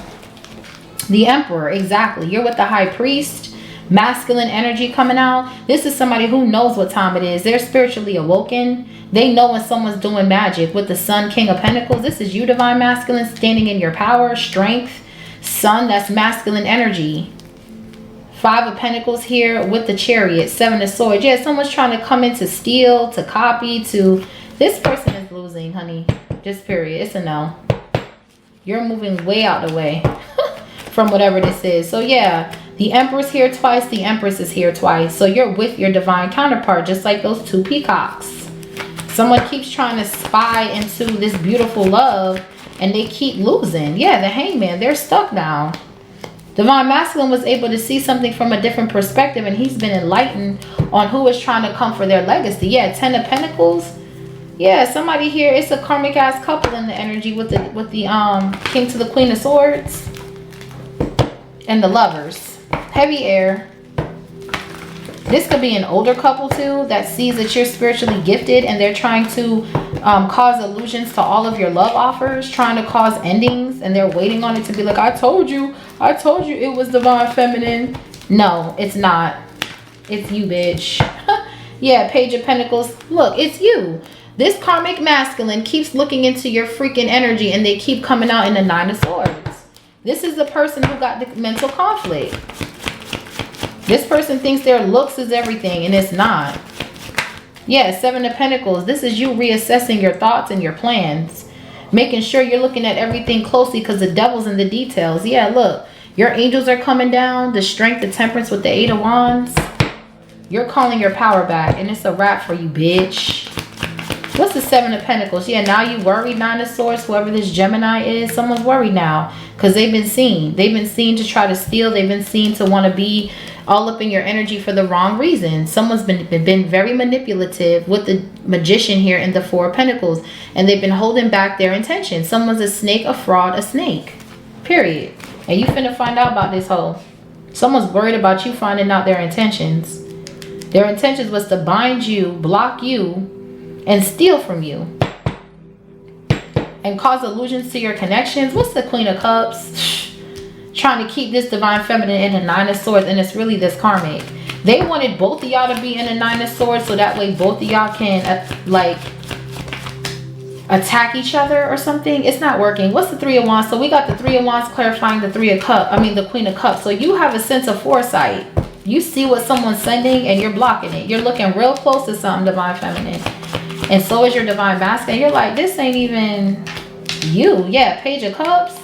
The Emperor, exactly. You're with the High Priest. Masculine energy coming out. This is somebody who knows what time it is. They're spiritually awoken. They know when someone's doing magic. With the Sun, King of Pentacles. This is you, Divine Masculine, standing in your power, strength. Sun, that's masculine energy. Five of Pentacles here with the Chariot. Seven of Swords. Yeah, someone's trying to come in to steal, to copy, to... This person is losing, honey. Just period. It's a no. You're moving way out the way from whatever this is. So yeah, The Emperor's here twice. The Empress is here twice. So you're with your divine counterpart, just like those two peacocks. Someone keeps trying to spy into this beautiful love and they keep losing. Yeah, the Hangman, they're stuck now. Divine Masculine was able to see something from a different perspective, and he's been enlightened on who is trying to come for their legacy. Yeah, 10 of Pentacles. Yeah, somebody here, it's a karmic ass couple in the energy with the King to the Queen of Swords and the Lovers. Heavy air. This could be an older couple too that sees that you're spiritually gifted, and they're trying to cause illusions to all of your love offers, trying to cause endings, and they're waiting on it to be like, I told you it was divine feminine. No, it's not. It's you, bitch. Yeah, Page of Pentacles. Look, it's you. This karmic masculine keeps looking into your freaking energy, and they keep coming out in the Nine of Swords. This is the person who got the mental conflict. This person thinks their looks is everything, and it's not. Yeah, Seven of Pentacles. This is you reassessing your thoughts and your plans. Making sure you're looking at everything closely because the devil's in the details. Yeah, look. Your angels are coming down. The Strength, the Temperance with the Eight of Wands. You're calling your power back, and it's a wrap for you, bitch. What's the Seven of Pentacles? Yeah, now you worried, Nine of Swords. Whoever this Gemini is, someone's worried now because they've been seen. They've been seen to try to steal. They've been seen to want to be all up in your energy for the wrong reason. Someone's been very manipulative with the Magician here in the Four of Pentacles, and they've been holding back their intentions. Someone's a snake, a fraud, a snake. Period. And you finna find out about this hoe. Someone's worried about you finding out their intentions. Their intentions was to bind you, block you, and steal from you. And cause illusions to your connections. What's the Queen of Cups? Trying to keep this divine feminine in the Nine of Swords, and it's really this karmic. They wanted both of y'all to be in the Nine of Swords so that way both of y'all can like attack each other or something. It's not working. What's the Three of Wands? So we got the Three of Wands clarifying the the Queen of Cups. So you have a sense of foresight. You see what someone's sending and you're blocking it. You're looking real close to something divine feminine. And so is your divine masculine. You're like, this ain't even you. Yeah, Page of Cups.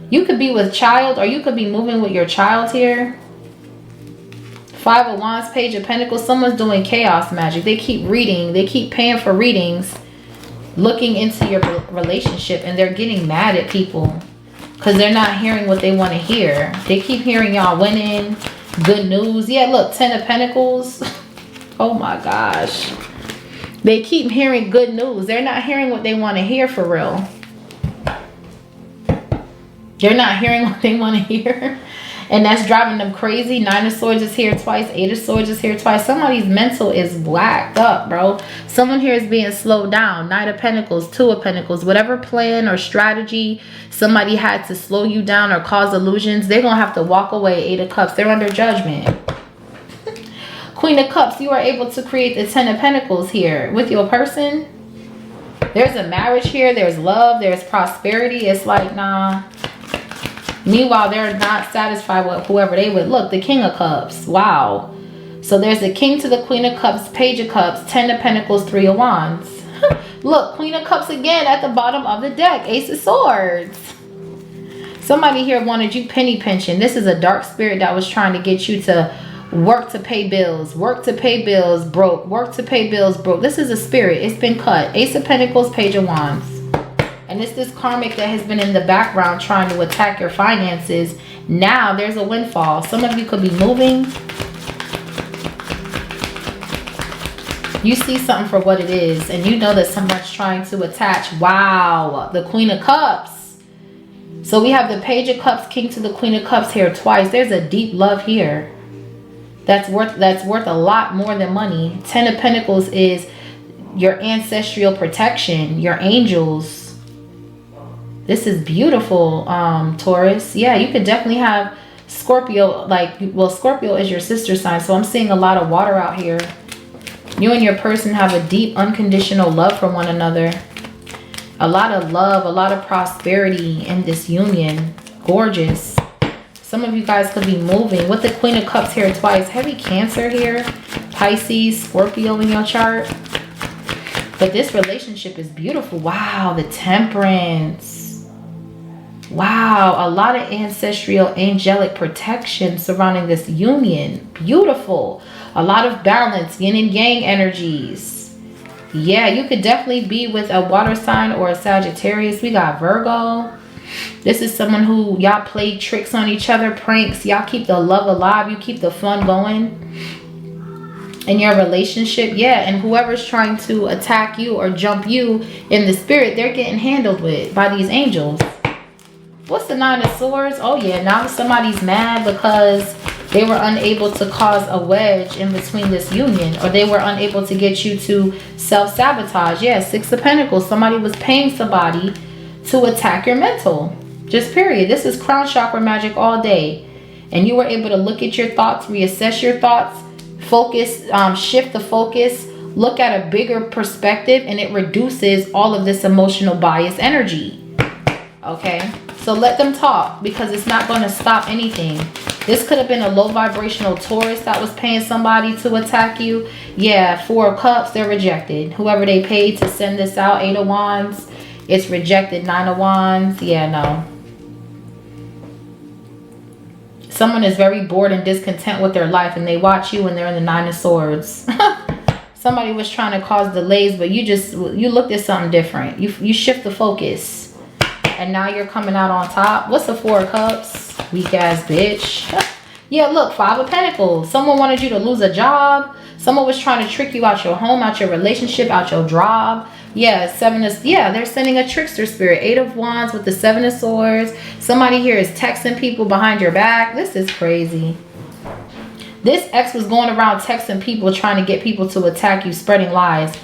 You could be with child, or you could be moving with your child here. Five of Wands, Page of Pentacles. Someone's doing chaos magic. They keep reading. They keep paying for readings, looking into your relationship, and they're getting mad at people because they're not hearing what they want to hear. They keep hearing y'all winning, good news. Yeah, look, Ten of Pentacles. Oh my gosh. They keep hearing good news. They're not hearing what they want to hear for real. They're not hearing what they want to hear. And that's driving them crazy. Nine of Swords is here twice. Eight of Swords is here twice. Somebody's mental is whacked up, bro. Someone here is being slowed down. Nine of Pentacles, Two of Pentacles. Whatever plan or strategy somebody had to slow you down or cause illusions, they're going to have to walk away. Eight of Cups. They're under judgment. Queen of Cups. You are able to create the Ten of Pentacles here with your person. There's a marriage here. There's love. There's prosperity. It's like, nah. Meanwhile, they're not satisfied with whoever they with. Look, the King of Cups. Wow. So there's the King to the Queen of Cups, Page of Cups, Ten of Pentacles, Three of Wands. Look, Queen of Cups again at the bottom of the deck. Ace of Swords. Somebody here wanted you penny pinching. This is a dark spirit that was trying to get you to work to pay bills. Work to pay bills, broke. Work to pay bills, broke. This is a spirit. It's been cut. Ace of Pentacles, Page of Wands. And it's this karmic that has been in the background trying to attack your finances. Now there's a windfall. Some of you could be moving. You see something for what it is, and you know that someone's trying to attach. Wow, the Queen of Cups. So we have the Page of Cups, King to the Queen of Cups here twice. There's a deep love here. That's worth a lot more than money. Ten of Pentacles is your ancestral protection, your angels. This is beautiful, Taurus. Yeah, you could definitely have Scorpio. Well, Scorpio is your sister sign, so I'm seeing a lot of water out here. You and your person have a deep, unconditional love for one another. A lot of love, a lot of prosperity in this union. Gorgeous. Some of you guys could be moving with the Queen of Cups here twice. Heavy Cancer here. Pisces, Scorpio in your chart. But this relationship is beautiful. Wow, the Temperance. Wow, a lot of ancestral angelic protection surrounding this union. Beautiful. A lot of balance, yin and yang energies. Yeah, you could definitely be with a water sign or a Sagittarius. We got Virgo. This is someone who y'all play tricks on each other, pranks. Y'all keep the love alive. You keep the fun going in your relationship. Yeah, and whoever's trying to attack you or jump you in the spirit, they're getting handled with by these angels. What's the Nine of Swords? Oh yeah, now somebody's mad because they were unable to cause a wedge in between this union, or they were unable to get you to self-sabotage. Yeah, Six of Pentacles. Somebody was paying somebody to attack your mental. Just period. This is crown chakra magic all day. And you were able to look at your thoughts, reassess your thoughts, focus, shift the focus, look at a bigger perspective, and it reduces all of this emotional bias energy. Okay, so let them talk, because it's not going to stop anything. This could have been a low vibrational Taurus that was paying somebody to attack you. Yeah, Four of Cups, they're rejected. Whoever they paid to send this out, Eight of Wands, it's rejected. Nine of Wands, yeah, no. Someone is very bored and discontent with their life, and they watch you when they're in the Nine of Swords. Somebody was trying to cause delays, but you looked at something different. You shift the focus. And now you're coming out on top. What's the Four of Cups? Weak ass bitch. Yeah, look, Five of Pentacles. Someone wanted you to lose a job. Someone was trying to trick you out your home, out your relationship, out your job. Yeah, they're sending a trickster spirit. Eight of Wands with the Seven of Swords. Somebody here is texting people behind your back. This is crazy. This ex was going around texting people, trying to get people to attack you, spreading lies.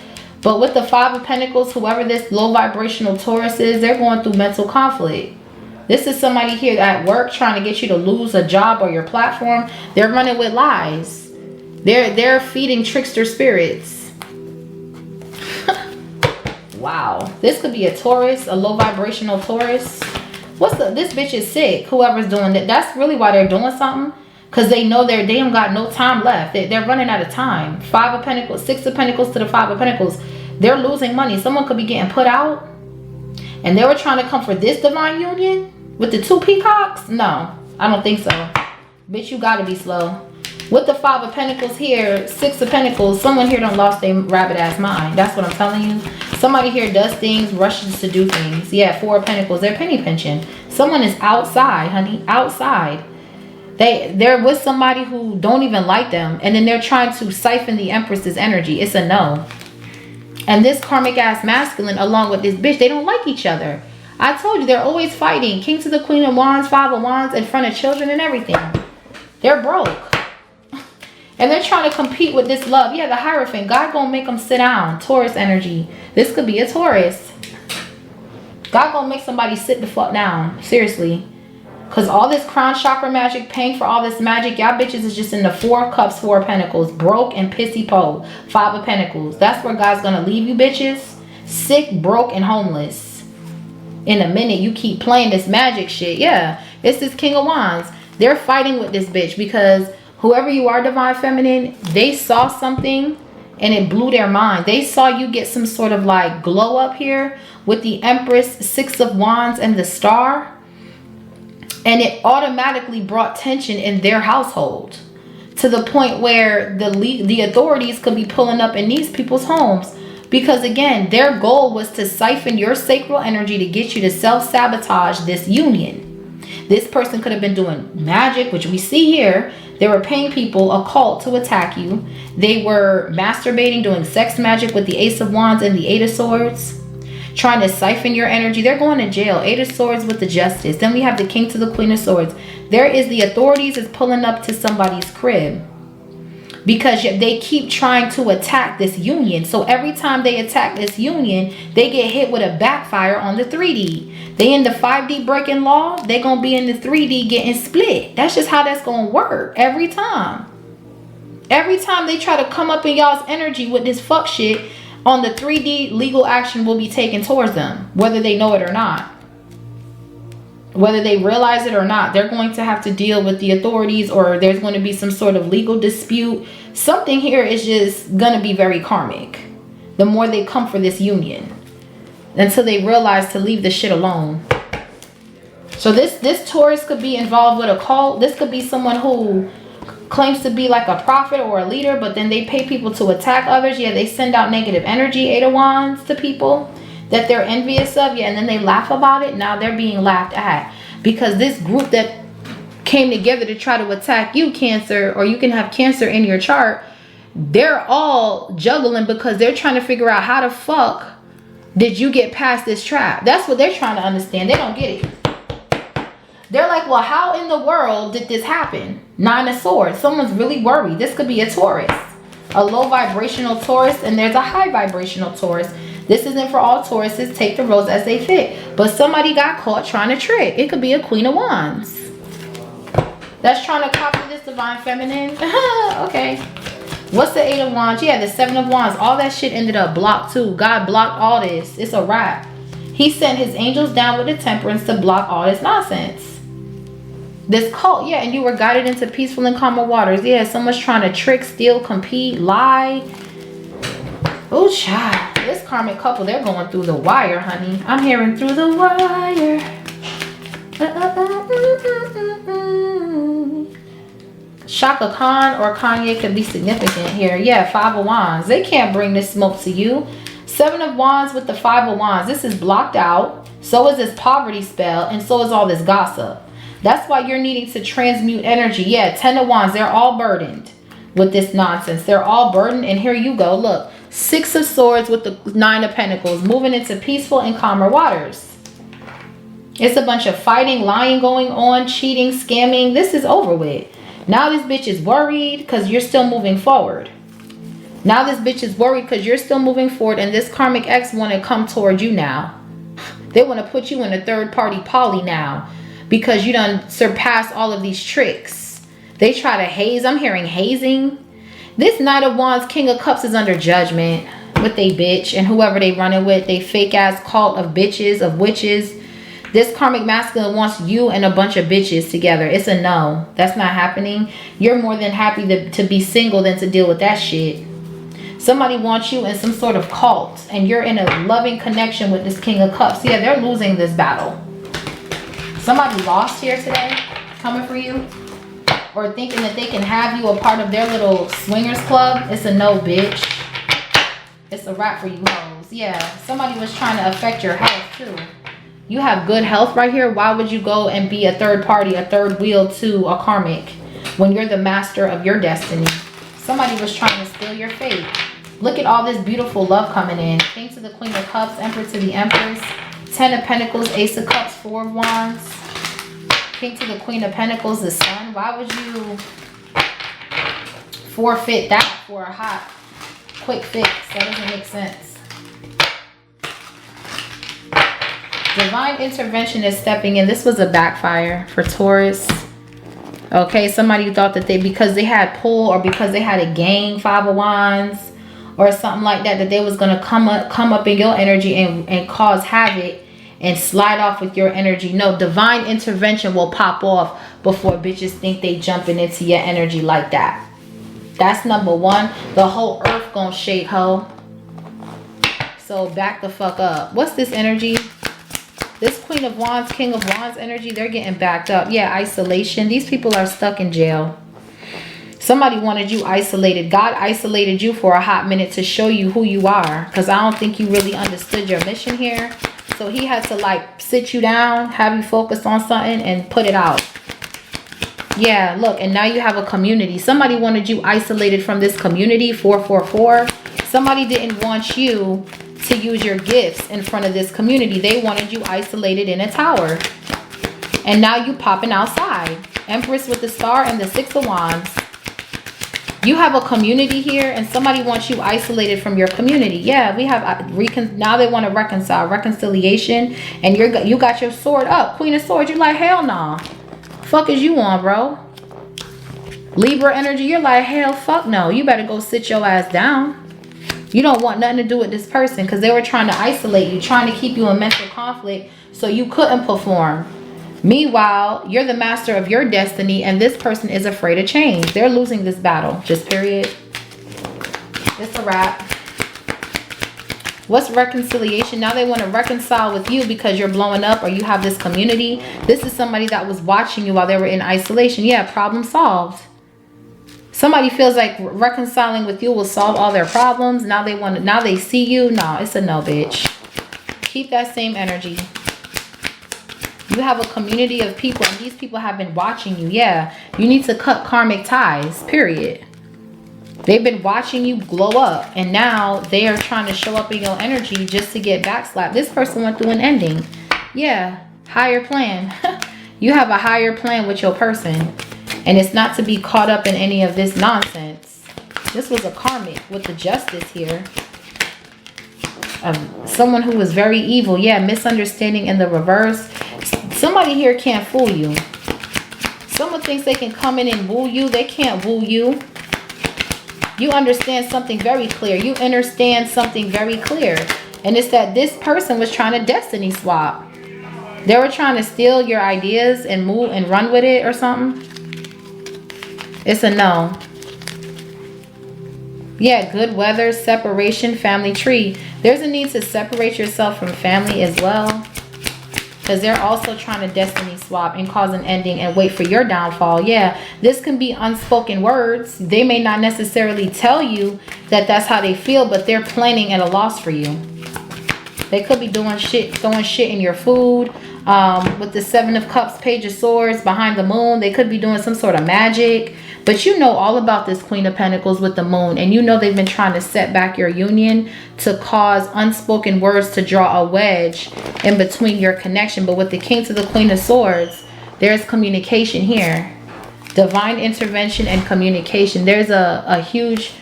But with the Five of Pentacles, whoever this low vibrational Taurus is, they're going through mental conflict. This is somebody here at work trying to get you to lose a job or your platform. They're running with lies. They're feeding trickster spirits. Wow. This could be a Taurus, a low vibrational Taurus. This bitch is sick. Whoever's doing it. That's really why they're doing something. Because they know they don't got no time left. They're running out of time. Five of Pentacles, Six of Pentacles to the Five of Pentacles. They're losing money. Someone could be getting put out. And they were trying to come for this divine union with the two peacocks. No, I don't think so. Bitch, you gotta be slow. With the Five of Pentacles here, Six of Pentacles, someone here done lost their rabbit ass mind. That's what I'm telling you. Somebody here does things, rushes to do things. Yeah, Four of Pentacles, they're penny pinching. Someone is outside, honey, outside. They're with somebody who don't even like them, and then they're trying to siphon the Empress's energy. It's a no. And this karmic ass masculine along with this bitch, they don't like each other. I told you, they're always fighting. King to the Queen of Wands, Five of Wands in front of children and everything. They're broke. And they're trying to compete with this love. Yeah, the Hierophant. God gonna make them sit down. Taurus energy. This could be a Taurus. God gonna make somebody sit the fuck down. Seriously. Because all this crown chakra magic, paying for all this magic, y'all bitches is just in the Four of Cups, Four of Pentacles. Broke and pissy po. Five of Pentacles. That's where God's going to leave you bitches. Sick, broke, and homeless. In a minute, you keep playing this magic shit. Yeah, it's this King of Wands. They're fighting with this bitch because whoever you are, Divine Feminine, they saw something and it blew their mind. They saw you get some sort of like glow up here with the Empress, Six of Wands, and the Star. And it automatically brought tension in their household to the point where the authorities could be pulling up in these people's homes. Because again, their goal was to siphon your sacral energy to get you to self-sabotage this union. This person could have been doing magic, which we see here. They were paying people, a cult, to attack you. They were masturbating, doing sex magic with the Ace of Wands and the Eight of Swords. Trying to siphon your energy. They're going to jail. Eight of Swords with the Justice. Then we have the King to the Queen of Swords. There is the authorities is pulling up to somebody's crib because they keep trying to attack this union. So every time they attack this union, they get hit with a backfire on the 3D. They in the 5D breaking law, they gonna be in the 3D getting split. That's just how that's gonna work every time. Every time they try to come up in y'all's energy with this fuck shit, on the 3D, legal action will be taken towards them, whether they know it or not. Whether they realize it or not, they're going to have to deal with the authorities, or there's going to be some sort of legal dispute. Something here is just going to be very karmic. The more they come for this union, until they realize to leave the shit alone. So this Taurus could be involved with a cult. This could be someone who claims to be like a prophet or a leader, but then they pay people to attack others. Yeah, they send out negative energy, 8 of Wands, to people that they're envious of. Yeah, and then they laugh about it. Now they're being laughed at because this group that came together to try to attack you, Cancer, or you can have Cancer in your chart, they're all juggling because they're trying to figure out how the fuck did you get past this trap. That's what they're trying to understand. They don't get it. They're like, well, how in the world did this happen? 9 of Swords. Someone's really worried. This could be a Taurus, a low vibrational Taurus, and there's a high vibrational Taurus. This isn't for all Tauruses. Take the roles as they fit. But somebody got caught trying to trick. It could be a Queen of Wands that's trying to copy this Divine Feminine. Okay. What's the 8 of Wands? Yeah, the 7 of Wands. All that shit ended up blocked too. God blocked all this. It's a wrap. He sent his angels down with the Temperance to block all this nonsense. This cult, yeah, and you were guided into peaceful and calmer waters. Yeah, someone's trying to trick, steal, compete, lie. Oh, child. This karmic couple, they're going through the wire, honey. I'm hearing through the wire. Shaka Khan or Kanye could be significant here. Yeah, 5 of Wands. They can't bring this smoke to you. 7 of Wands with the 5 of Wands. This is blocked out. So is this poverty spell. And so is all this gossip. That's why you're needing to transmute energy. Yeah, 10 of Wands. They're all burdened with this nonsense. They're all burdened. And here you go. Look. 6 of Swords with the 9 of Pentacles. Moving into peaceful and calmer waters. It's a bunch of fighting, lying going on, cheating, scamming. This is over with. Now this bitch is worried because you're still moving forward. Now this bitch is worried because you're still moving forward. And this karmic ex want to come toward you now. They want to put you in a third party poly now. Because you done surpassed all of these tricks. They try to haze. I'm hearing hazing. This Knight of Wands, King of Cups is under judgment with they bitch. And whoever they running with. They fake ass cult of bitches, of witches. This karmic masculine wants you and a bunch of bitches together. It's a no. That's not happening. You're more than happy to be single than to deal with that shit. Somebody wants you in some sort of cult. And you're in a loving connection with this King of Cups. Yeah, they're losing this battle. Somebody lost here today, coming for you, or thinking that they can have you a part of their little swingers club. It's a no, bitch. It's a wrap for you hoes. Yeah, somebody was trying to affect your health too. You have good health right here. Why would you go and be a third party, a third wheel to a karmic when you're the master of your destiny? Somebody was trying to steal your fate. Look at all this beautiful love coming in. King to the Queen of Cups, Emperor to the Empress, 10 of Pentacles, Ace of Cups, 4 of Wands. King to the Queen of Pentacles, the Sun. Why would you forfeit that for a hot, quick fix? That doesn't make sense. Divine intervention is stepping in. This was a backfire for Taurus. Okay, somebody thought that because they had pull or because they had a gang, 5 of Wands or something like that, that they was going to come up in your energy and cause havoc and slide off with your energy. No, divine intervention will pop off before bitches think they jumping into your energy like that. That's number one. The whole earth gonna shake, ho. So back the fuck up. What's this energy? This Queen of Wands, King of Wands energy, they're getting backed up. Yeah, isolation. These people are stuck in jail. Somebody wanted you isolated. God isolated you for a hot minute to show you who you are. Because I don't think you really understood your mission here. So he had to like sit you down, have you focus on something and put it out. Yeah, look, and now you have a community. Somebody wanted you isolated from this community, 444. Somebody didn't want you to use your gifts in front of this community. They wanted you isolated in a tower. And now you popping outside. Empress with the star and the 6 of Wands. You have a community here and somebody wants you isolated from your community. Yeah, we have now they want to reconciliation, and you got your sword up. Queen of Swords, you're like, hell nah. Fuck is you on, bro? Libra energy, you're like, hell fuck no. You better go sit your ass down. You don't want nothing to do with this person because they were trying to isolate you, trying to keep you in mental conflict so you couldn't perform. Meanwhile, you're the master of your destiny and this person is afraid of change. They're losing this battle. Just period. It's a wrap. What's reconciliation? Now they want to reconcile with you because you're blowing up or you have this community. This is somebody that was watching you while they were in isolation. Yeah, problem solved. Somebody feels like reconciling with you will solve all their problems. Now they see you. No, it's a no, bitch. Keep that same energy. You have a community of people and these people have been watching you. Yeah, you need to cut karmic ties, period. They've been watching you glow up and now they are trying to show up in your energy just to get backslapped. This person went through an ending. Yeah, higher plan. You have a higher plan with your person and it's not to be caught up in any of this nonsense. This was a karmic with the justice here. Someone who was very evil. Yeah, misunderstanding in the reverse. Somebody here can't fool you. Someone thinks they can come in and woo you. They can't woo you. You understand something very clear. You understand something very clear. And it's that this person was trying to destiny swap. They were trying to steal your ideas and move and run with it or something. It's a no. Yeah, good weather, separation, family tree. There's a need to separate yourself from family as well. Because they're also trying to destiny swap and cause an ending and wait for your downfall. Yeah, this can be unspoken words. They may not necessarily tell you that that's how they feel, but they're planning at a loss for you. They could be doing shit, throwing shit in your food. With the 7 of Cups, Page of Swords, behind the moon. They could be doing some sort of magic. But you know all about this Queen of Pentacles with the moon. And you know they've been trying to set back your union to cause unspoken words to draw a wedge in between your connection. But with the King to the Queen of Swords, there's communication here. Divine intervention and communication. There's a huge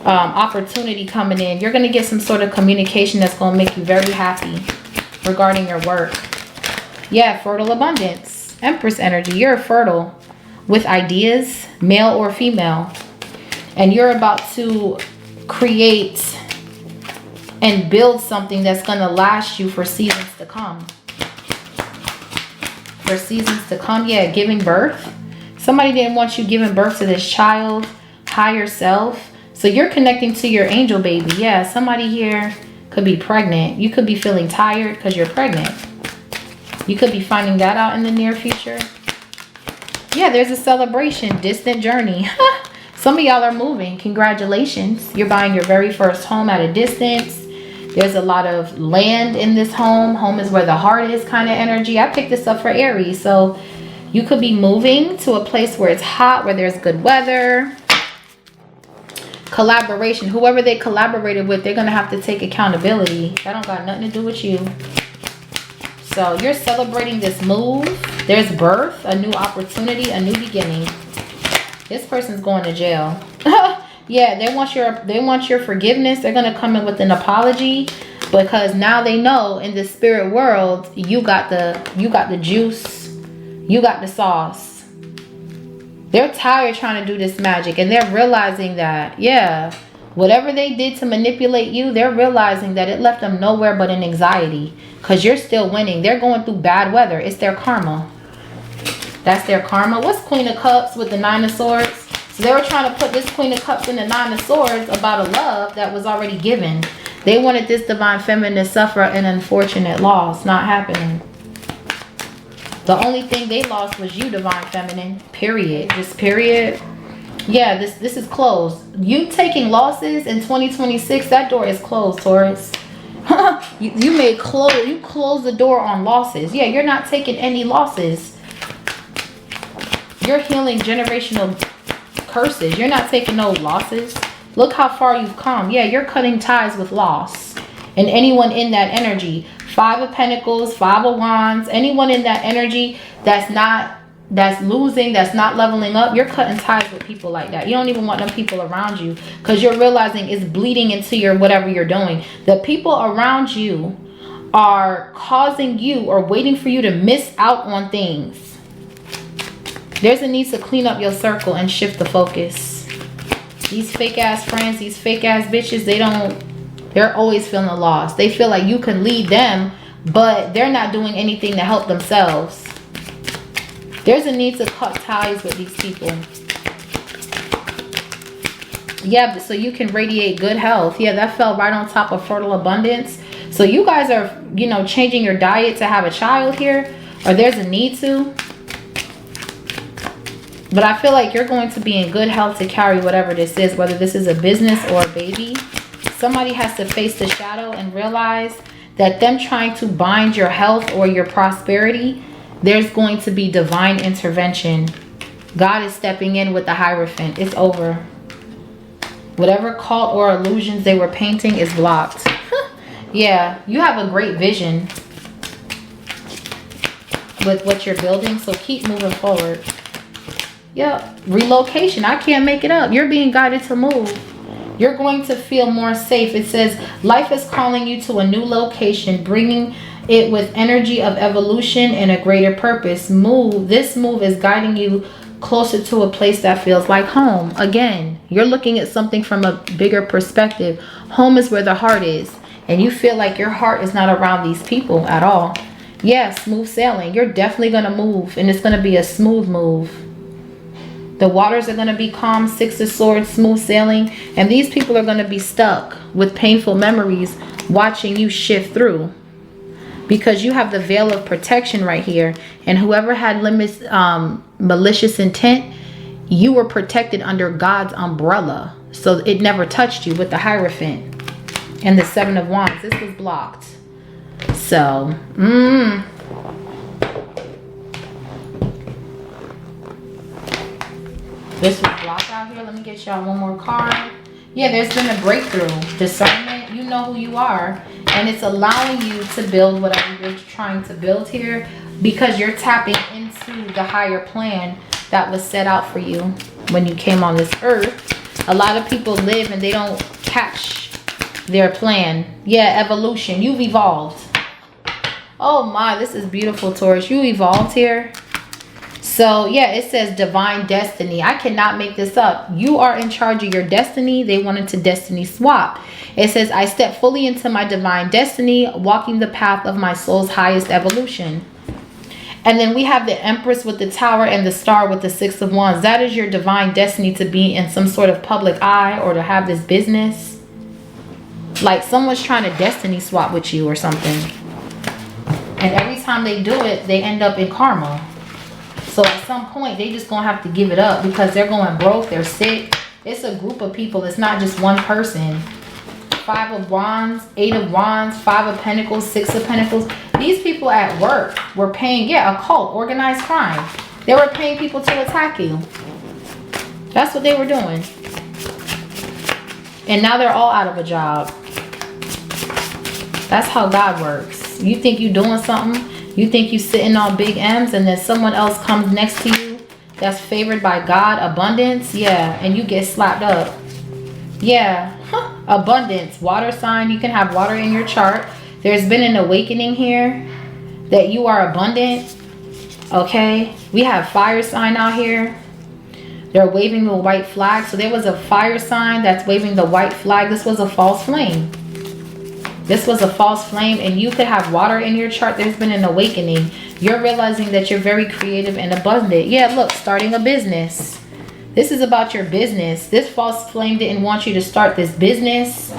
opportunity coming in. You're going to get some sort of communication that's going to make you very happy regarding your work. Yeah, fertile abundance. Empress energy. You're fertile with ideas, male or female. And you're about to create and build something that's going to last you for seasons to come. For seasons to come. Yeah, giving birth. Somebody didn't want you giving birth to this child, higher self. So you're connecting to your angel baby. Yeah, somebody here could be pregnant. You could be feeling tired because you're pregnant. You could be finding that out in the near future. Yeah, there's a celebration, distant journey. Some of y'all are moving. Congratulations. You're buying your very first home at a distance. There's a lot of land in this home. Home is where the heart is kind of energy. I picked this up for Aries. So you could be moving to a place where it's hot, where there's good weather. Collaboration. Whoever they collaborated with, they're going to have to take accountability. That don't got nothing to do with you. So you're celebrating this move. There's birth, a new opportunity, a new beginning. This person's going to jail. Yeah, they want your forgiveness. They're going to come in with an apology because now they know in the spirit world you got the juice. You got the sauce. They're tired trying to do this magic and they're realizing that, yeah, whatever they did to manipulate you, they're realizing that it left them nowhere but in anxiety. Because you're still winning. They're going through bad weather. It's their karma. That's their karma. What's Queen of Cups with the 9 of Swords? So they were trying to put this Queen of Cups in the 9 of Swords about a love that was already given. They wanted this divine feminine to suffer an unfortunate loss. Not happening. The only thing they lost was you, divine feminine. Period. Just period. Yeah, this is closed. You taking losses in 2026, that door is closed, Taurus. you close the door on losses. Yeah, you're not taking any losses. You're healing generational curses. You're not taking no losses. Look how far you've come. Yeah, you're cutting ties with loss. And anyone in that energy, 5 of Pentacles, 5 of Wands, anyone in that energy that's losing, that's not leveling up, you're cutting ties with people like that. You don't even want them people around you because you're realizing it's bleeding into your whatever you're doing. The people around you are causing you or waiting for you to miss out on things. There's a need to clean up your circle and shift the focus. These fake ass friends, these fake ass bitches, they're always feeling lost. They feel like you can lead them, but they're not doing anything to help themselves. There's a need to cut ties with these people. Yeah, so you can radiate good health. Yeah, that fell right on top of fertile abundance. So you guys are, you know, changing your diet to have a child here, or there's a need to. But I feel like you're going to be in good health to carry whatever this is, whether this is a business or a baby. Somebody has to face the shadow and realize that them trying to bind your health or your prosperity, there's going to be divine intervention. God is stepping in with the Hierophant. It's over. Whatever cult or illusions they were painting is blocked. Yeah, you have a great vision with what you're building, so keep moving forward. Yep, relocation. I can't make it up. You're being guided to move. You're going to feel more safe. It says life is calling you to a new location, bringing it with energy of evolution and a greater purpose. Move. This move is guiding you closer to a place that feels like home. Again, you're looking at something from a bigger perspective. Home is where the heart is, and you feel like your heart is not around these people at all. Yeah, smooth sailing. You're definitely going to move, and it's going to be a smooth move. The waters are going to be calm, Six of Swords, smooth sailing. And these people are going to be stuck with painful memories watching you shift through. Because you have the veil of protection right here. And whoever had malicious intent, you were protected under God's umbrella. So it never touched you with the Hierophant and the Seven of Wands. This was blocked. So, this was blocked out here. Let me get y'all one more card. Yeah, there's been a breakthrough. Discernment. You know who you are. And it's allowing you to build whatever you're trying to build here. Because you're tapping into the higher plan that was set out for you when you came on this earth. A lot of people live and they don't catch their plan. Yeah, evolution. You've evolved. Oh my, this is beautiful, Taurus. You evolved here. So, yeah, it says divine destiny. I cannot make this up. You are in charge of your destiny. They wanted to destiny swap. It says, I step fully into my divine destiny, walking the path of my soul's highest evolution. And then we have the Empress with the Tower and the Star with the Six of Wands. That is your divine destiny, to be in some sort of public eye or to have this business. Like someone's trying to destiny swap with you or something. And every time they do it, they end up in karma. So at some point, they just gonna have to give it up because they're going broke, they're sick. It's a group of people. It's not just one person. Five of Wands, Eight of Wands, Five of Pentacles, Six of Pentacles. These people at work were paying, yeah, a cult, organized crime. They were paying people to attack you. That's what they were doing. And now they're all out of a job. That's how God works. You think you doing something? You think you sitting on big M's and then someone else comes next to you that's favored by God, abundance, yeah, and you get slapped up. Yeah, abundance, water sign. You can have water in your chart. There's been an awakening here that you are abundant. Okay, we have fire sign out here. They're waving the white flag. So there was a fire sign that's waving the white flag. This was a false flame. This was a false flame, and you could have water in your chart. There's been an awakening. You're realizing that you're very creative and abundant. Yeah, look, starting a business. This is about your business. This false flame didn't want you to start this business.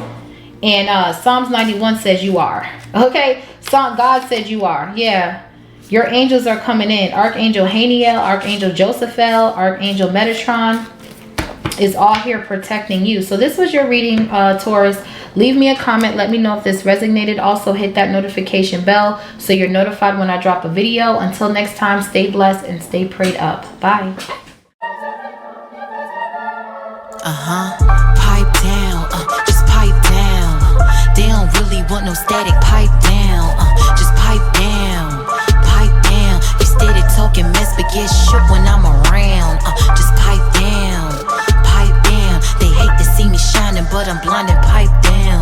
And Psalms 91 says you are. Okay, God said you are. Yeah, your angels are coming in. Archangel Haniel, Archangel Josephiel, Archangel Metatron is all here protecting you. So this was your reading, Taurus. Leave me a comment. Let me know if this resonated. Also hit that notification bell so you're notified when I drop a video. Until next time, stay blessed and stay prayed up. Bye. Pipe down, just pipe down. They don't really want no static. Pipe down, just pipe down, pipe down. You steady talking mess, but get shook when I'm around. Just pipe down, pipe down. They hate to see me shining, but I'm blind and pipe down.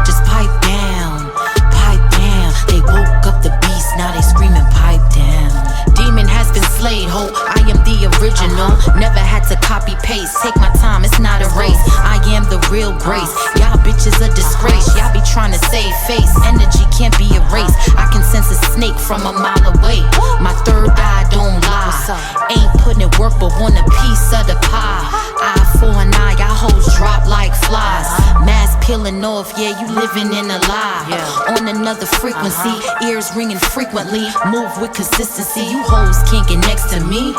Just pipe down, pipe down. They woke up the beast, now they screaming pipe down. Demon has been slayed, ho, I am the original. Never had to copy paste, take my time, it's not a race. I am the real grace, y'all bitches a disgrace. Y'all be trying to save face, energy can't be erased. I can sense a snake from a mile away. My third eye don't lie, ain't putting in work but want a piece of the pie. Eye for an eye, I hold drop like flies. Mask peeling off, yeah, you living in a lie. On another frequency, ears ringing frequently. Move with consistency, you hoes can't get next to me.